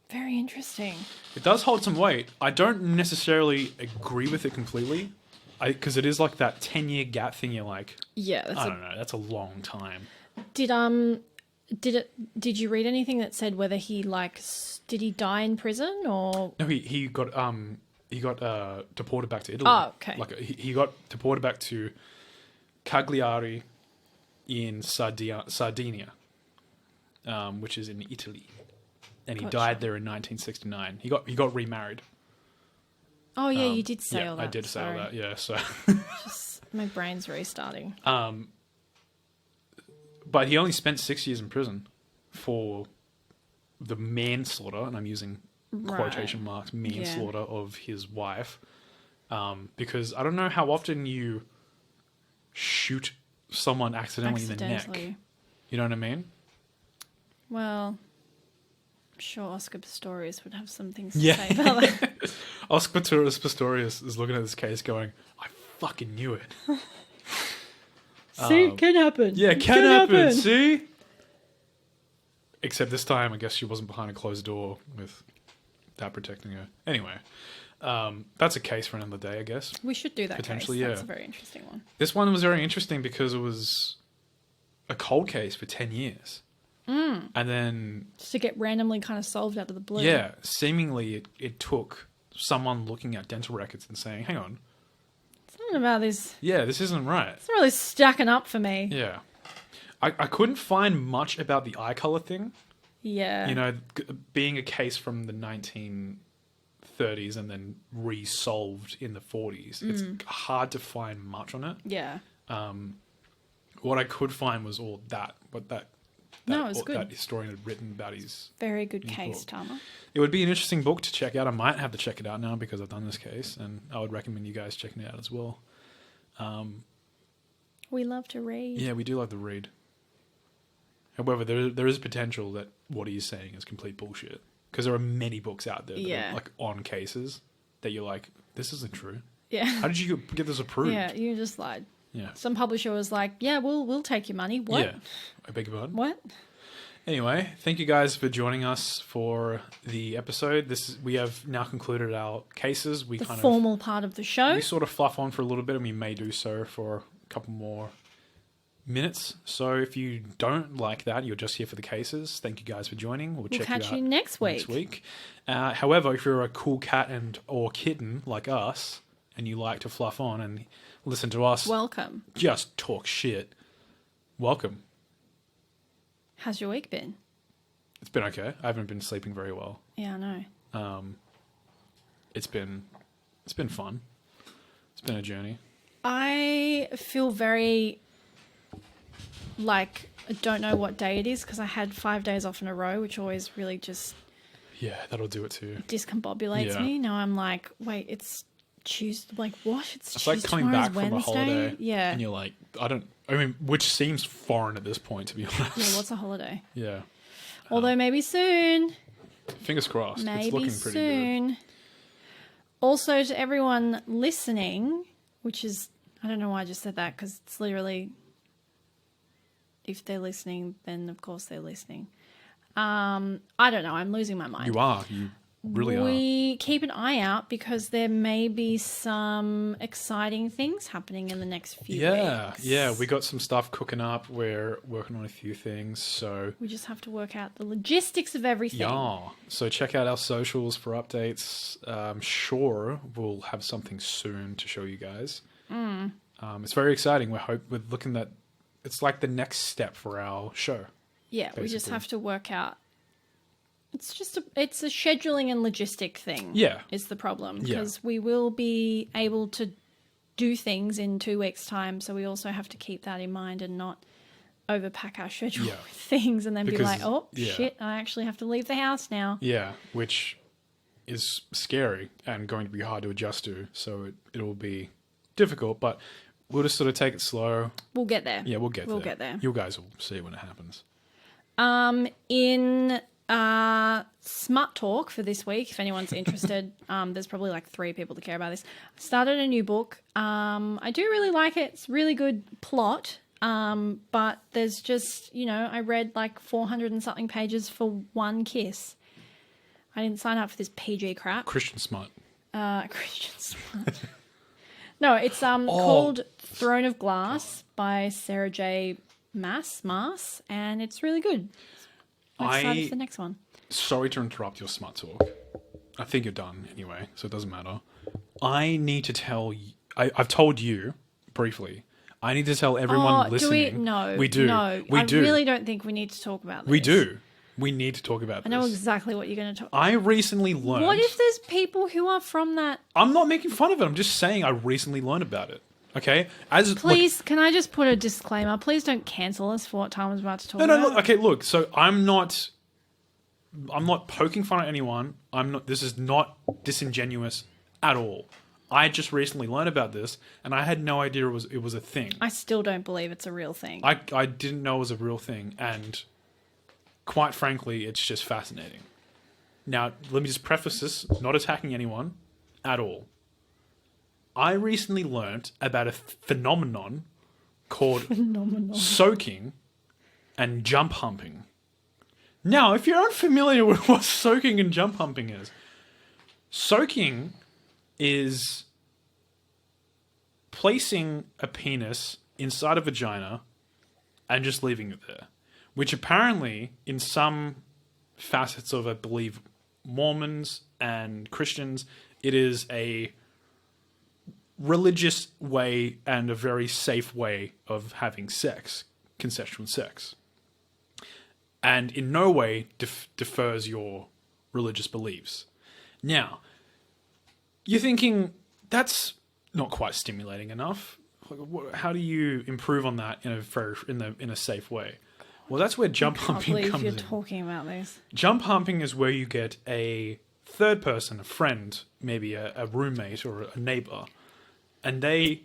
Very interesting. It does hold some weight. I don't necessarily agree with it completely, because it is like that 10-year gap thing. You're like, yeah, I don't know, that's a long time. Did you read anything that said whether he did he die in prison or No, he got deported back to Italy. Oh, okay. Like he got deported back to Cagliari in Sardinia, which is in Italy, and he died there in 1969. He got remarried. Oh yeah, you did say all that. I did say all that. Yeah, so just my brain's restarting. But he only spent 6 years in prison for the manslaughter, and I'm using quotation marks, manslaughter of his wife. Because I don't know how often you shoot someone accidentally in the neck. You know what I mean? Well, I'm sure Oscar Pistorius would have some things to say about that. Oscar Pistorius is looking at this case going, I fucking knew it. See, can happen. Yeah, can happen. See? Except this time, I guess she wasn't behind a closed door with that protecting her. Anyway, that's a case for another day, I guess. We should do that potentially. Case. Yeah, that's a very interesting one. This one was very interesting because it was a cold case for 10 years. And then just to get randomly kind of solved out of the blue. Yeah, seemingly it took someone looking at dental records and saying, hang on. Something about this. Yeah, this isn't right. It's really stacking up for me. Yeah. I couldn't find much about the eye color thing. Yeah. You know, being a case from the 1930s and then resolved in the 40s, it's hard to find much on it. Yeah. What I could find was all that, no, it's good. That historian had written about his... Very good case, Tama. It would be an interesting book to check out. I might have to check it out now because I've done this case, and I would recommend you guys checking it out as well. We love to read. Yeah, we do love to read. However, there is potential that what he's saying is complete bullshit. Because there are many books out there that are like on cases that you're like, this isn't true. Yeah. How did you get this approved? Yeah, you just lied. Yeah. Some publisher was like, yeah, we'll take your money. What? Yeah. I beg your pardon? What? Anyway, thank you guys for joining us for the episode. We have now concluded our cases. The formal part of the show. We sort of fluff on for a little bit, and we may do so for a couple more minutes. So if you don't like that, you're just here for the cases. Thank you guys for joining. We'll check catch you out next week. However, if you're a cool cat or kitten like us, and you like to fluff on and listen to us, welcome. Just talk shit. Welcome. How's your week been? It's been okay. I haven't been sleeping very well. Yeah, I know. It's been fun. It's been a journey. I feel very like I don't know what day it is because I had 5 days off in a row, which always really just that'll do it too. Discombobulates me. Now I'm like, wait, it's Tuesday. Like what? It's Tuesday. Like coming back from a holiday. Yeah, and you're like, which seems foreign at this point, to be honest. Yeah, what's a holiday? Yeah. Although maybe soon. Fingers crossed. Maybe it's looking pretty soon. Good. Also, to everyone listening, which is, I don't know why I just said that because it's literally, if they're listening, then of course they're listening. I don't know. I'm losing my mind. You are. You really are. We keep an eye out because there may be some exciting things happening in the next few weeks. Yeah. We got some stuff cooking up. We're working on a few things. So we just have to work out the logistics of everything. Yeah. So check out our socials for updates. I'm sure we'll have something soon to show you guys. It's very exciting. We're looking at it's like the next step for our show. Yeah, basically. We just have to work out. It's a scheduling and logistic thing. Yeah, is the problem because we will be able to do things in 2 weeks' time, so we also have to keep that in mind and not overpack our schedule Yeah. with things and then be Because- like, oh, yeah. shit, I actually have to leave the house now. Yeah, which is scary and going to be hard to adjust to. So it'll be difficult, but we'll just sort of take it slow. We'll get there. Yeah, we'll get there. We'll get there. You guys will see when it happens. In smut talk for this week, if anyone's interested, there's probably like 3 people that care about this. I started a new book. I do really like it. It's really good plot. But there's just, I read like 400 and something pages for one kiss. I didn't sign up for this PG crap. Christian smut. Christian smut. No, it's called Throne of Glass by Sarah J. Maas, and it's really good. I'm excited for the next one. Sorry to interrupt your smut talk. I think you're done anyway, so it doesn't matter. I need to tell you... I've told you, briefly... I need to tell everyone listening. Do we? No. We do. No. I really don't think we need to talk about this. We do. We need to talk about this. I know exactly what you're going to talk about. I recently learned... What if there's people who are from that... I'm not making fun of it. I'm just saying I recently learned about it. Okay? Please, can I just put a disclaimer? Please don't cancel us for what Tama's about to talk about. No, look, okay, look. So I'm not poking fun at anyone. This is not disingenuous at all. I just recently learned about this, and I had no idea it was a thing. I still don't believe it's a real thing. I didn't know it was a real thing, and quite frankly, it's just fascinating. Now, let me just preface this, not attacking anyone at all. I recently learnt about a phenomenon called soaking and jump humping. Now, if you're unfamiliar with what soaking and jump humping is, soaking is placing a penis inside a vagina and just leaving it there, which apparently in some facets of, I believe, Mormons and Christians, it is a religious way and a very safe way of having sex, consensual sex, and in no way defers your religious beliefs. Now, you're thinking, that's not quite stimulating enough. How do you improve on that in a safe way? Well, that's where jump humping comes in. I can't believe you're talking about this. Jump humping is where you get a third person, a friend, maybe a roommate or a neighbor, and they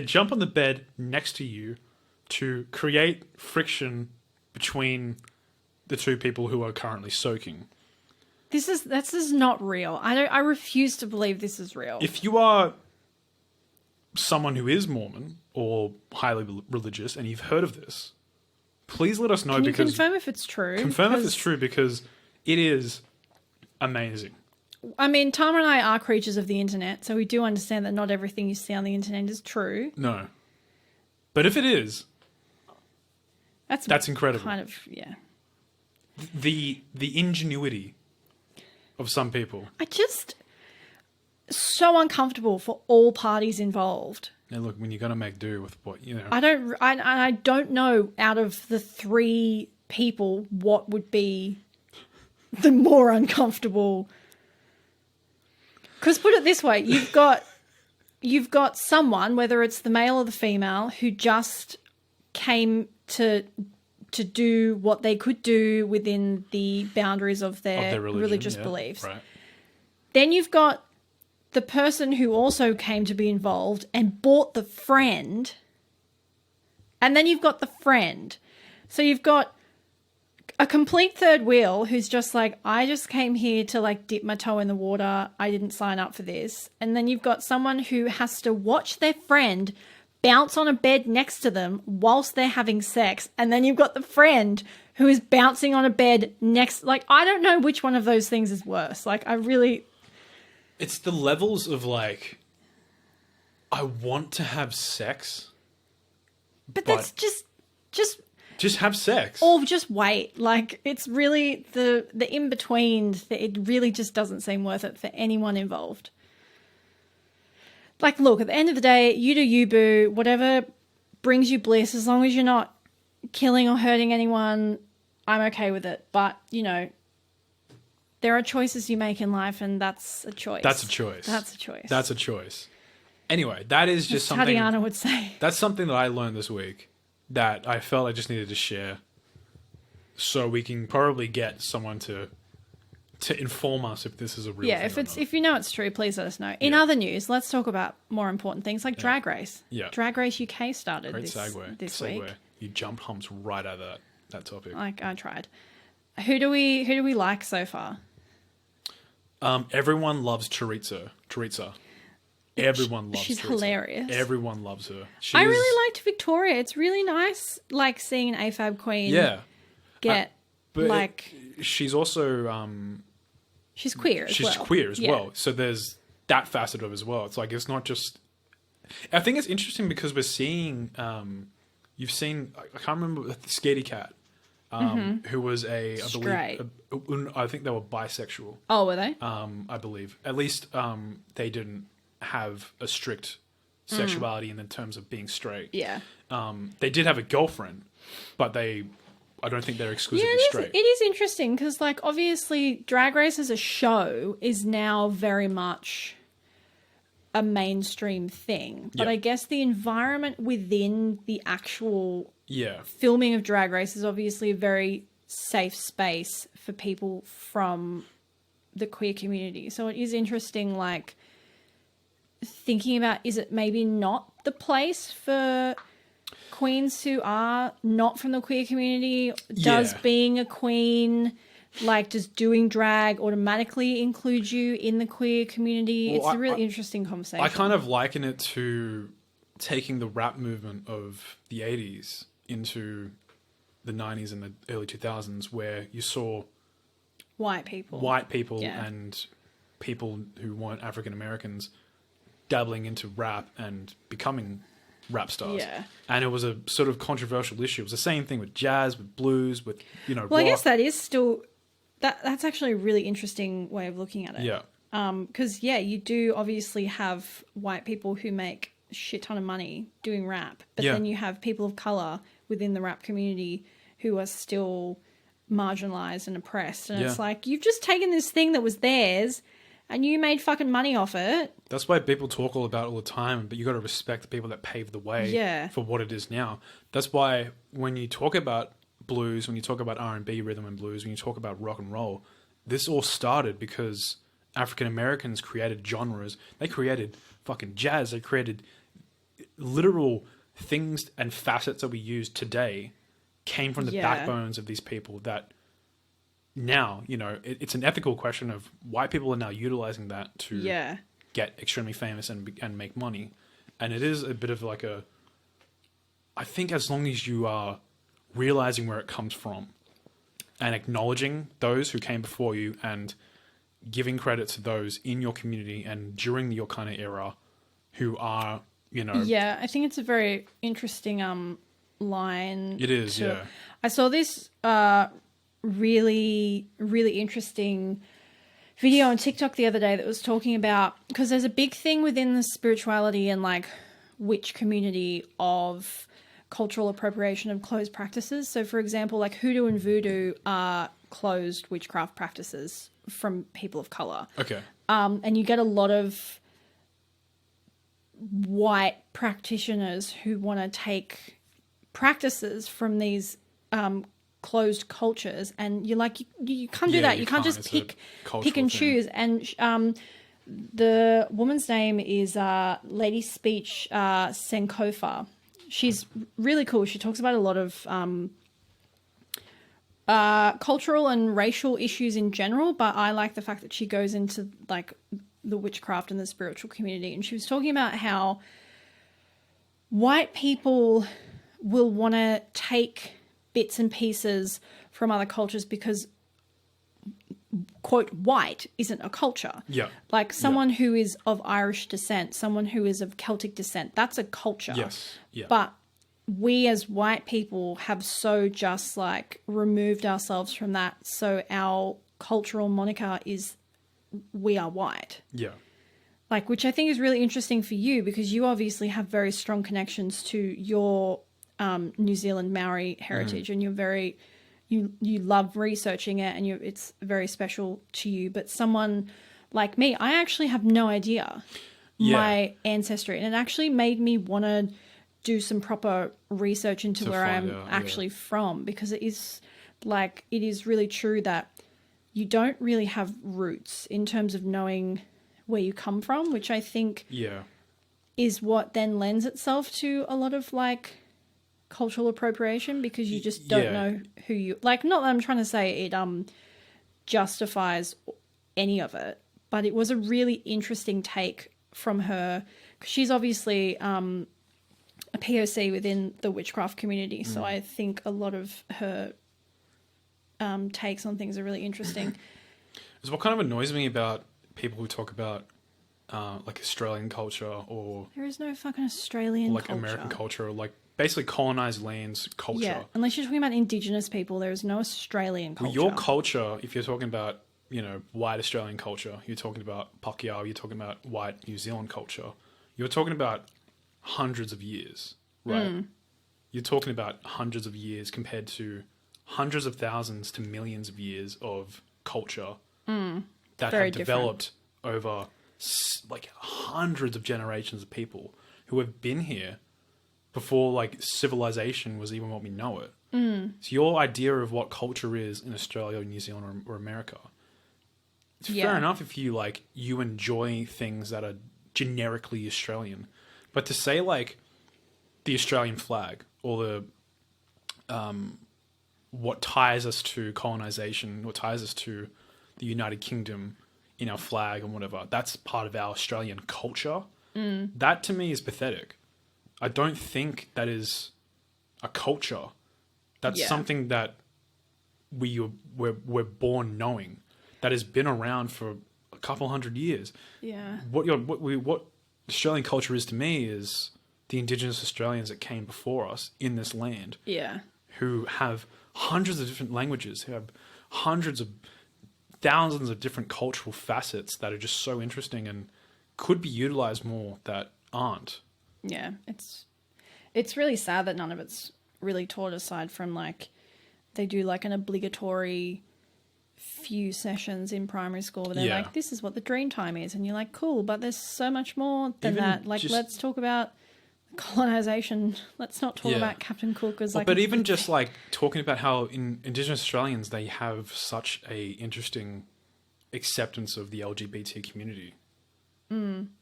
jump on the bed next to you to create friction between the two people who are currently soaking. This is not real. I refuse to believe this is real. If you are someone who is Mormon or highly religious and you've heard of this, please let us know. Can you because confirm if it's true? Confirm if it's true, because it is amazing. I mean, Tama and I are creatures of the internet, so we do understand that not everything you see on the internet is true. No. But if it is, that's incredible. Kind of, yeah. The ingenuity of some people. So uncomfortable for all parties involved. Now look, when you're going to make do with what, I don't know out of the 3 people what would be the more uncomfortable. Because put it this way, you've got someone, whether it's the male or the female, who just came to do what they could do within the boundaries of their religious beliefs. Right. Then you've got the person who also came to be involved and bought the friend. And then you've got the friend. So you've got a complete third wheel who's just like, I just came here to like dip my toe in the water. I didn't sign up for this. And then you've got someone who has to watch their friend bounce on a bed next to them whilst they're having sex. And then you've got the friend who is bouncing on a bed next. Like, I don't know which one of those things is worse. Like, it's the levels of like, I want to have sex. But that's just have sex. Or just wait. Like, it's really the in-between. It really just doesn't seem worth it for anyone involved. Like, look, at the end of the day, you do you, boo. Whatever brings you bliss, as long as you're not killing or hurting anyone, I'm okay with it. But, there are choices you make in life, and that's a choice. That's a choice. That's a choice. That's a choice. Anyway, that is just something... Tatiana would say. That's something that I learned this week. that I felt I just needed to share, so we can probably get someone to inform us if this is a real thing or not. If you know it's true, please let us know. In other news, let's talk about more important things like Drag Race. Yeah. Drag Race UK started Great this segue. week. You jumped humps right out of that topic. I tried. Who do we like so far? Everyone loves Chorizo. Everyone loves She's Chorizo. hilarious. Everyone loves her. I really liked Victoria. It's really nice, like seeing an AFAB queen. Get she's also she's queer as well. She's queer as well. So there's that facet of it as well. It's like it's not just. I think it's interesting because we're seeing. You've seen. I can't remember the Scaredy Cat. Who was I think they were bisexual. Oh, were they? I believe. At least they didn't have a strict sexuality in the terms of being straight. Yeah. They did have a girlfriend, but I don't think they're exclusively straight. It is interesting because, like, obviously Drag Race as a show is now very much a mainstream thing. But I guess the environment within the actual filming of Drag Race is obviously a very safe space for people from the queer community. So it is interesting, like, thinking about, is it maybe not the place for queens who are not from the queer community? Does being a queen, like, does doing drag automatically include you in the queer community? Well, it's a really interesting conversation. I kind of liken it to taking the rap movement of the 80s into the 90s and the early 2000s, where you saw white people and people who weren't African Americans dabbling into rap and becoming rap stars. Yeah. And it was a sort of controversial issue. It was the same thing with jazz, with blues, with, rock. I guess that is still... That's actually a really interesting way of looking at it. Yeah. Because, you do obviously have white people who make a shit ton of money doing rap. But then you have people of colour within the rap community who are still marginalised and oppressed. And it's like, you've just taken this thing that was theirs and you made fucking money off it. That's why people talk all about it all the time, but you got to respect the people that paved the way for what it is now. That's why when you talk about blues, when you talk about R&B, rhythm and blues, when you talk about rock and roll, this all started because African Americans created genres. They created fucking jazz. They created literal things and facets that we use today came from the backbones of these people that now, it's an ethical question of white people are now utilizing that to get extremely famous and make money. And it is a bit of like I think as long as you are realizing where it comes from and acknowledging those who came before you and giving credit to those in your community and during your kind of era who are, Yeah, I think it's a very interesting line. It is, I saw this really, really interesting video on TikTok the other day that was talking about, because there's a big thing within the spirituality and like witch community of cultural appropriation of closed practices. So, for example, like hoodoo and voodoo are closed witchcraft practices from people of colour. Okay. And you get a lot of white practitioners who want to take practices from these closed cultures, and you're like, you can't do that. You can't just pick and choose. And the woman's name is Lady Speech Sankofa. She's really cool. She talks about a lot of cultural and racial issues in general, but I like the fact that she goes into like the witchcraft and the spiritual community. And she was talking about how white people will want to take bits and pieces from other cultures because, quote, white isn't a culture. Yeah. Like someone who is of Irish descent, someone who is of Celtic descent, that's a culture. Yes. Yeah. But we as white people have so just like removed ourselves from that. So our cultural moniker is we are white. Yeah. Like, which I think is really interesting for you because you obviously have very strong connections to your New Zealand Maori heritage, and you're very, you love researching it, and it's very special to you. But someone like me, I actually have no idea my ancestry, and it actually made me want to do some proper research into where I'm actually from, because it is really true that you don't really have roots in terms of knowing where you come from, which I think is what then lends itself to a lot of like cultural appropriation, because you just don't know who you like. Not that I'm trying to say it justifies any of it, but it was a really interesting take from her, because she's obviously a POC within the witchcraft community, so I think a lot of her takes on things are really interesting. It's what kind of annoys me about people who talk about like Australian culture, or there is no fucking Australian like culture. American culture, or like basically colonized lands culture. Yeah, unless you're talking about Indigenous people, there is no Australian culture. Well, your culture, if you're talking about, you know, white Australian culture, you're talking about Pākehā, you're talking about white New Zealand culture, you're talking about hundreds of years, right? You're talking about hundreds of years compared to hundreds of thousands to millions of years of culture that have developed over like hundreds of generations of people who have been here before like civilization was even what we know it. So your idea of what culture is in Australia or New Zealand or America, it's fair enough if you like, you enjoy things that are generically Australian, but to say like the Australian flag or the what ties us to colonization, what ties us to the United Kingdom in our flag and whatever, that's part of our Australian culture. That to me is pathetic. I don't think that is a culture. That's something that we're born knowing, that has been around for a couple hundred years. Yeah. What Australian culture is to me is the Indigenous Australians that came before us in this land. Yeah. Who have hundreds of different languages, who have hundreds of thousands of different cultural facets that are just so interesting and could be utilized more that aren't. Yeah, it's really sad that none of it's really taught, aside from like they do like an obligatory few sessions in primary school where they're like, this is what the dream time is, and you're like, cool, but there's so much more than that. Like, let's talk about colonization. Let's not talk about Captain Cook as like. But even just like talking about how in Indigenous Australians they have such a interesting acceptance of the LGBT community.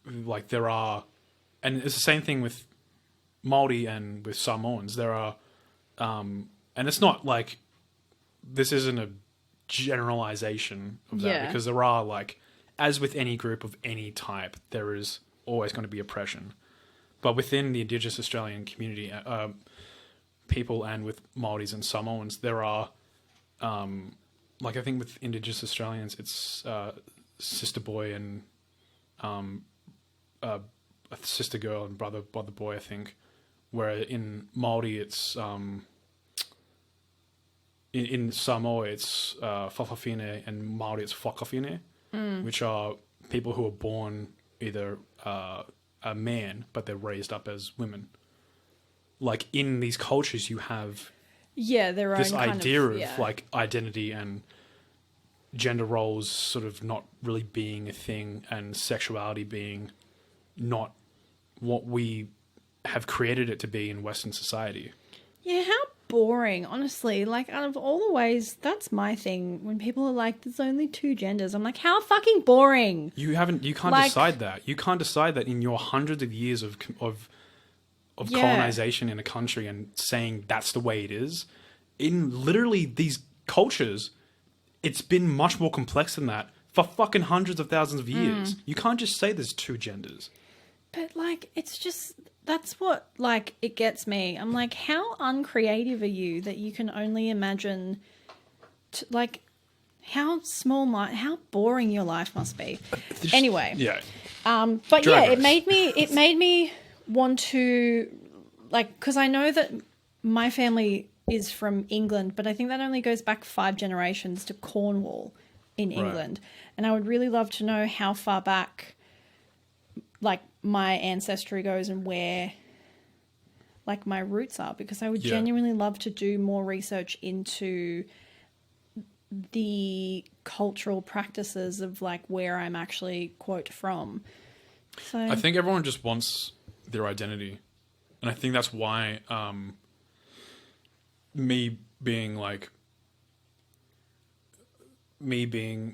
Like there are, and it's the same thing with Māori and with Samoans. There are, and it's not like this isn't a generalization of that, because there are, like, as with any group of any type, there is always going to be oppression. But within the Indigenous Australian community, people, and with Māoris and Samoans, there are, like I think with Indigenous Australians, it's sister boy and a sister girl and brother boy, I think. Where in Māori it's in Samoa it's whakawhine, and Māori it's whakawhine, which are people who are born either a man but they're raised up as women. Like in these cultures you have their this own idea kind of like identity and gender roles sort of not really being a thing, and sexuality being not what we have created it to be in Western society. Yeah, how boring, honestly. Like, out of all the ways, that's my thing. When people are like, there's only two genders, I'm like, how fucking boring. You can't decide that. You can't decide that in your hundreds of years of colonization in a country and saying that's the way it is. In literally these cultures, it's been much more complex than that for fucking hundreds of thousands of years. You can't just say there's two genders. But, like, it's just... That's what, like, it gets me. I'm like, how uncreative are you that you can only imagine, like, how boring your life must be. Anyway. Yeah. But yeah, it made me want to, like, because I know that my family is from England, but I think that only goes back 5 generations to Cornwall in England. And I would really love to know how far back, like, my ancestry goes and where, like, my roots are, because I would genuinely love to do more research into the cultural practices of, like, where I'm actually, quote, from. So I think everyone just wants their identity. And I think that's why me being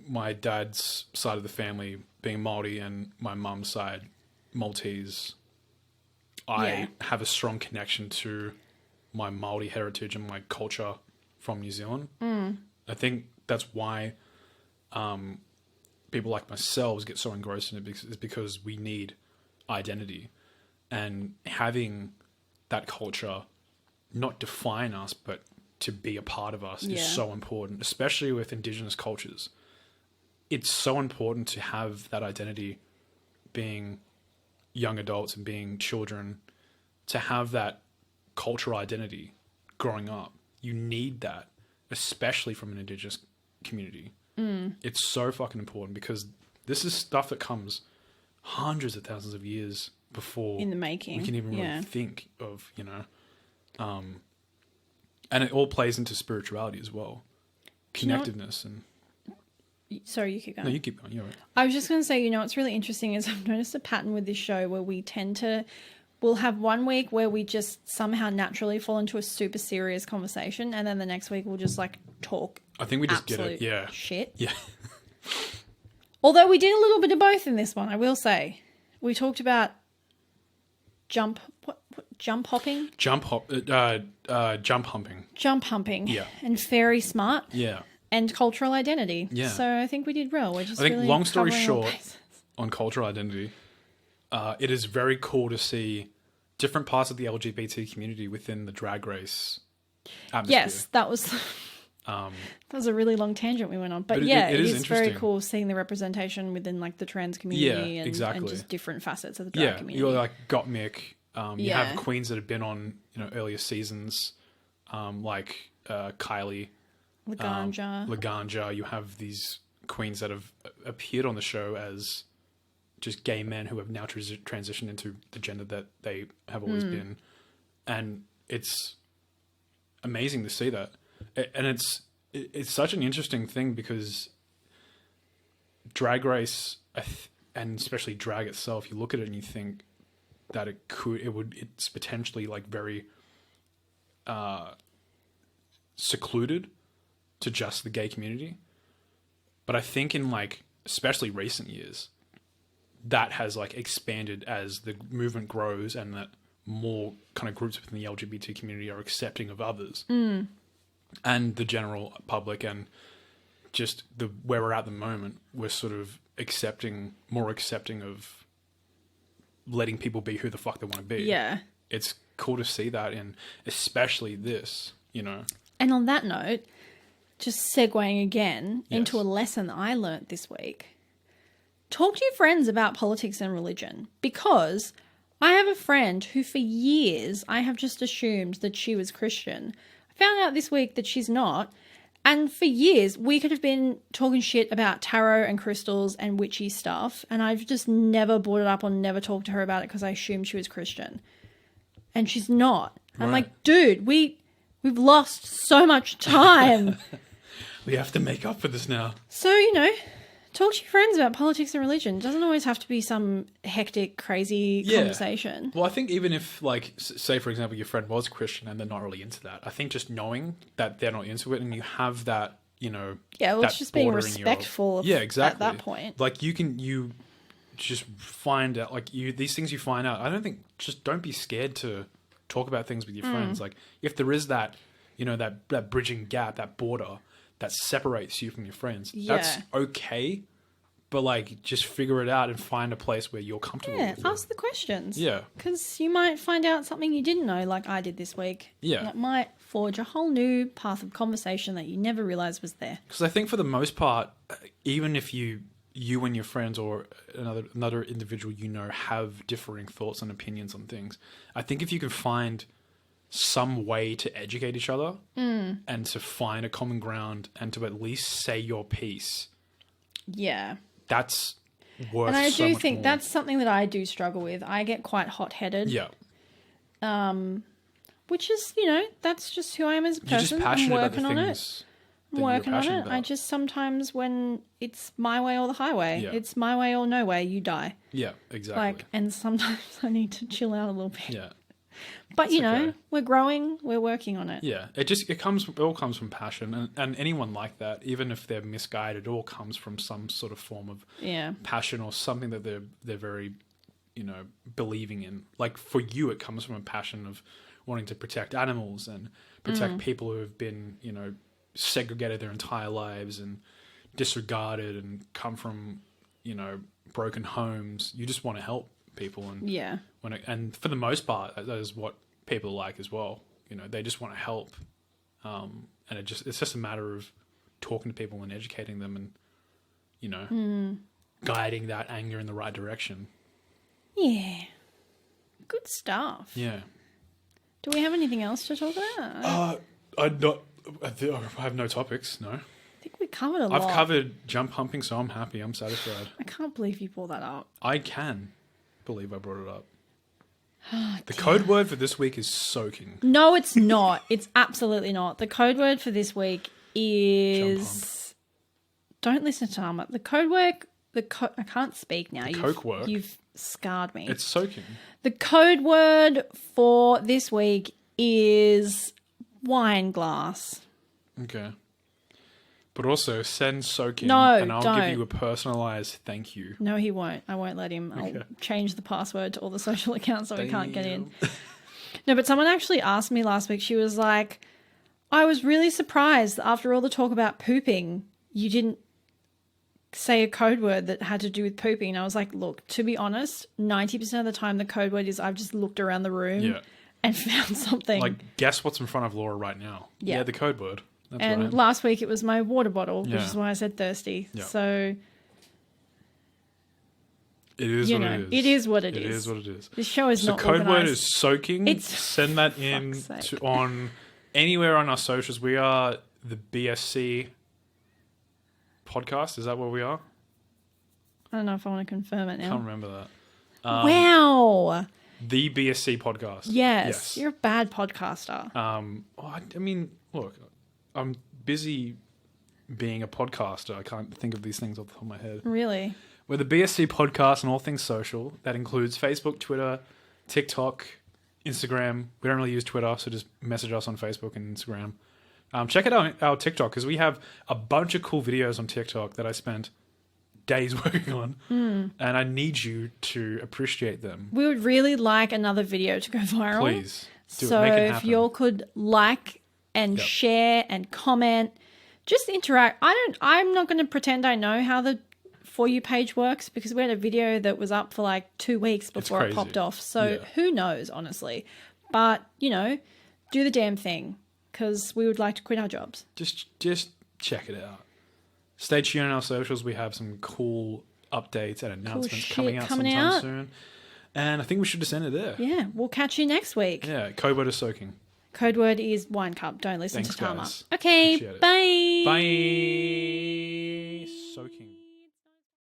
my dad's side of the family being Māori and my mum's side Maltese, I have a strong connection to my Māori heritage and my culture from New Zealand. I think that's why people like myself get so engrossed in it, is because we need identity, and having that culture not define us but to be a part of us is so important, especially with Indigenous cultures. It's so important to have that identity, being young adults and being children, to have that cultural identity growing up. You need that, especially from an Indigenous community. It's so fucking important, because this is stuff that comes hundreds of thousands of years before in the making. We can even really think of, and it all plays into spirituality as well. Connectedness Sorry, you keep going. No, you keep going. You're right. I was just going to say, what's really interesting is I've noticed a pattern with this show where we'll have 1 week where we just somehow naturally fall into a super serious conversation, and then the next week we'll just talk. I think we just get it. Yeah. Shit. Yeah. Although we did a little bit of both in this one, I will say. We talked about jump hopping? Jump humping. Jump humping. Yeah. And fairy smart. Yeah. And cultural identity. Yeah. So I think we did well. We're just I think, really long story covering all short, bases. on cultural identity, it is very cool to see different parts of the LGBT community within the Drag Race atmosphere. Yes, that was a really long tangent we went on. But it is very cool seeing the representation within the trans community and just different facets of the drag community. You're like Gottmik. You have queens that have been on earlier seasons, like Kylie. Laganja. You have these queens that have appeared on the show as just gay men who have now transitioned into the gender that they have always been. And it's amazing to see that. And it's such an interesting thing, because Drag Race, and especially drag itself, you look at it and you think that it's potentially very secluded to just the gay community. But I think in especially recent years, that has expanded as the movement grows, and that more kind of groups within the LGBT community are accepting of others. And the general public, and just where we're at the moment, we're sort of more accepting of letting people be who the fuck they want to be. Yeah. It's cool to see that, and especially this, And on that note, just segueing again into a lesson that I learnt this week. Talk to your friends about politics and religion, because I have a friend who for years I have just assumed that she was Christian. I found out this week that she's not. And for years, we could have been talking shit about tarot and crystals and witchy stuff, and I've just never brought it up or never talked to her about it because I assumed she was Christian. And she's not. Right. I'm like, dude, we've lost so much time. We have to make up for this now. So, talk to your friends about politics and religion. It doesn't always have to be some hectic, crazy conversation. Well, I think even if, say, for example, your friend was Christian and they're not really into that, I think just knowing that they're not into it, and you have that, it's just being respectful at that point. You just find out, these things you find out, I don't think, just don't be scared to talk about things with your friends. If there is that, that bridging gap, that border that separates you from your friends, that's okay, but just figure it out and find a place where you're comfortable with it. Ask the questions. Yeah. Because you might find out something you didn't know, like I did this week. Yeah. And it might forge a whole new path of conversation that you never realised was there. Because I think for the most part, even if you and your friends or another individual have differing thoughts and opinions on things, I think if you can find some way to educate each other and to find a common ground and to at least say your piece, that's worth. And I do think that's something that I do struggle with. I get quite hot-headed. Which is, that's just who I am as a person. You're just passionate I'm working about the on things it. I'm working on it. I just sometimes, when it's my way or the highway, it's my way or no way, you die. Yeah, exactly. And sometimes I need to chill out a little bit. Yeah. But, you know, okay. we're growing. We're working on it. Yeah, it all comes from passion, and anyone like that, even if they're misguided, it all comes from some sort of form of passion or something that they're very, you know, believing in. Like for you, it comes from a passion of wanting to protect animals and protect people who have been, you know, segregated their entire lives and disregarded and come from, you know, broken homes. You just want to help people, and and for the most part, that is what people are like as well. You know, they just want to help, and it's just a matter of talking to people and educating them, and you know, guiding that anger in the right direction. Yeah, good stuff. Yeah. Do we have anything else to talk about? I have no topics. No, I think we covered a lot. I've covered jump humping, so I'm happy. I'm satisfied. I can't believe you brought that up. I can believe I brought it up. The code word for this week is soaking. No, it's not. It's absolutely not. The code word for this week is... Don't listen to Tama. The code word... I can't speak now. You've scarred me. It's soaking. The code word for this week is wine glass. Okay. But also send soaking, no, and I'll don't. give you a personalised thank you. No, he won't. I won't let him. I'll change the password to all the social accounts so we can't get in. No, but someone actually asked me last week. She was like, I was really surprised that after all the talk about pooping, you didn't say a code word that had to do with pooping. And I was like, look, to be honest, 90% of the time the code word is I've just looked around the room and found something. Like, guess what's in front of Laura right now? Yeah, the code word. That's and right. Last week it was my water bottle, which is why I said thirsty. Yeah. So it is what it is. It is what it is. It is what it is. This show is not the code organised. word is soaking. Send that in on anywhere on our socials. We are the BSC podcast. Is that where we are? I don't know if I want to confirm it now. Can't remember that. Wow. The BSC podcast. Yes. You're a bad podcaster. I mean, look, I'm busy being a podcaster. I can't think of these things off the top of my head. Really? We're the BSC podcast and all things social. That includes Facebook, Twitter, TikTok, Instagram. We don't really use Twitter, so just message us on Facebook and Instagram. Check out our TikTok, because we have a bunch of cool videos on TikTok that I spent days working on, and I need you to appreciate them. We would really like another video to go viral. Please do so it. Make it happen. If you all could like and share and comment, just interact. I'm not going to pretend I know how the For You page works, because we had a video that was up for like 2 weeks before it popped off. So who knows, honestly. But, you know, do the damn thing, because we would like to quit our jobs. Just check it out. Stay tuned on our socials. We have some cool updates and announcements coming out sometime soon. And I think we should just end it there. Yeah, we'll catch you next week. Yeah, code word is soaking. Code word is wine cup. Don't listen to Tama. Guys. Okay, bye. Bye.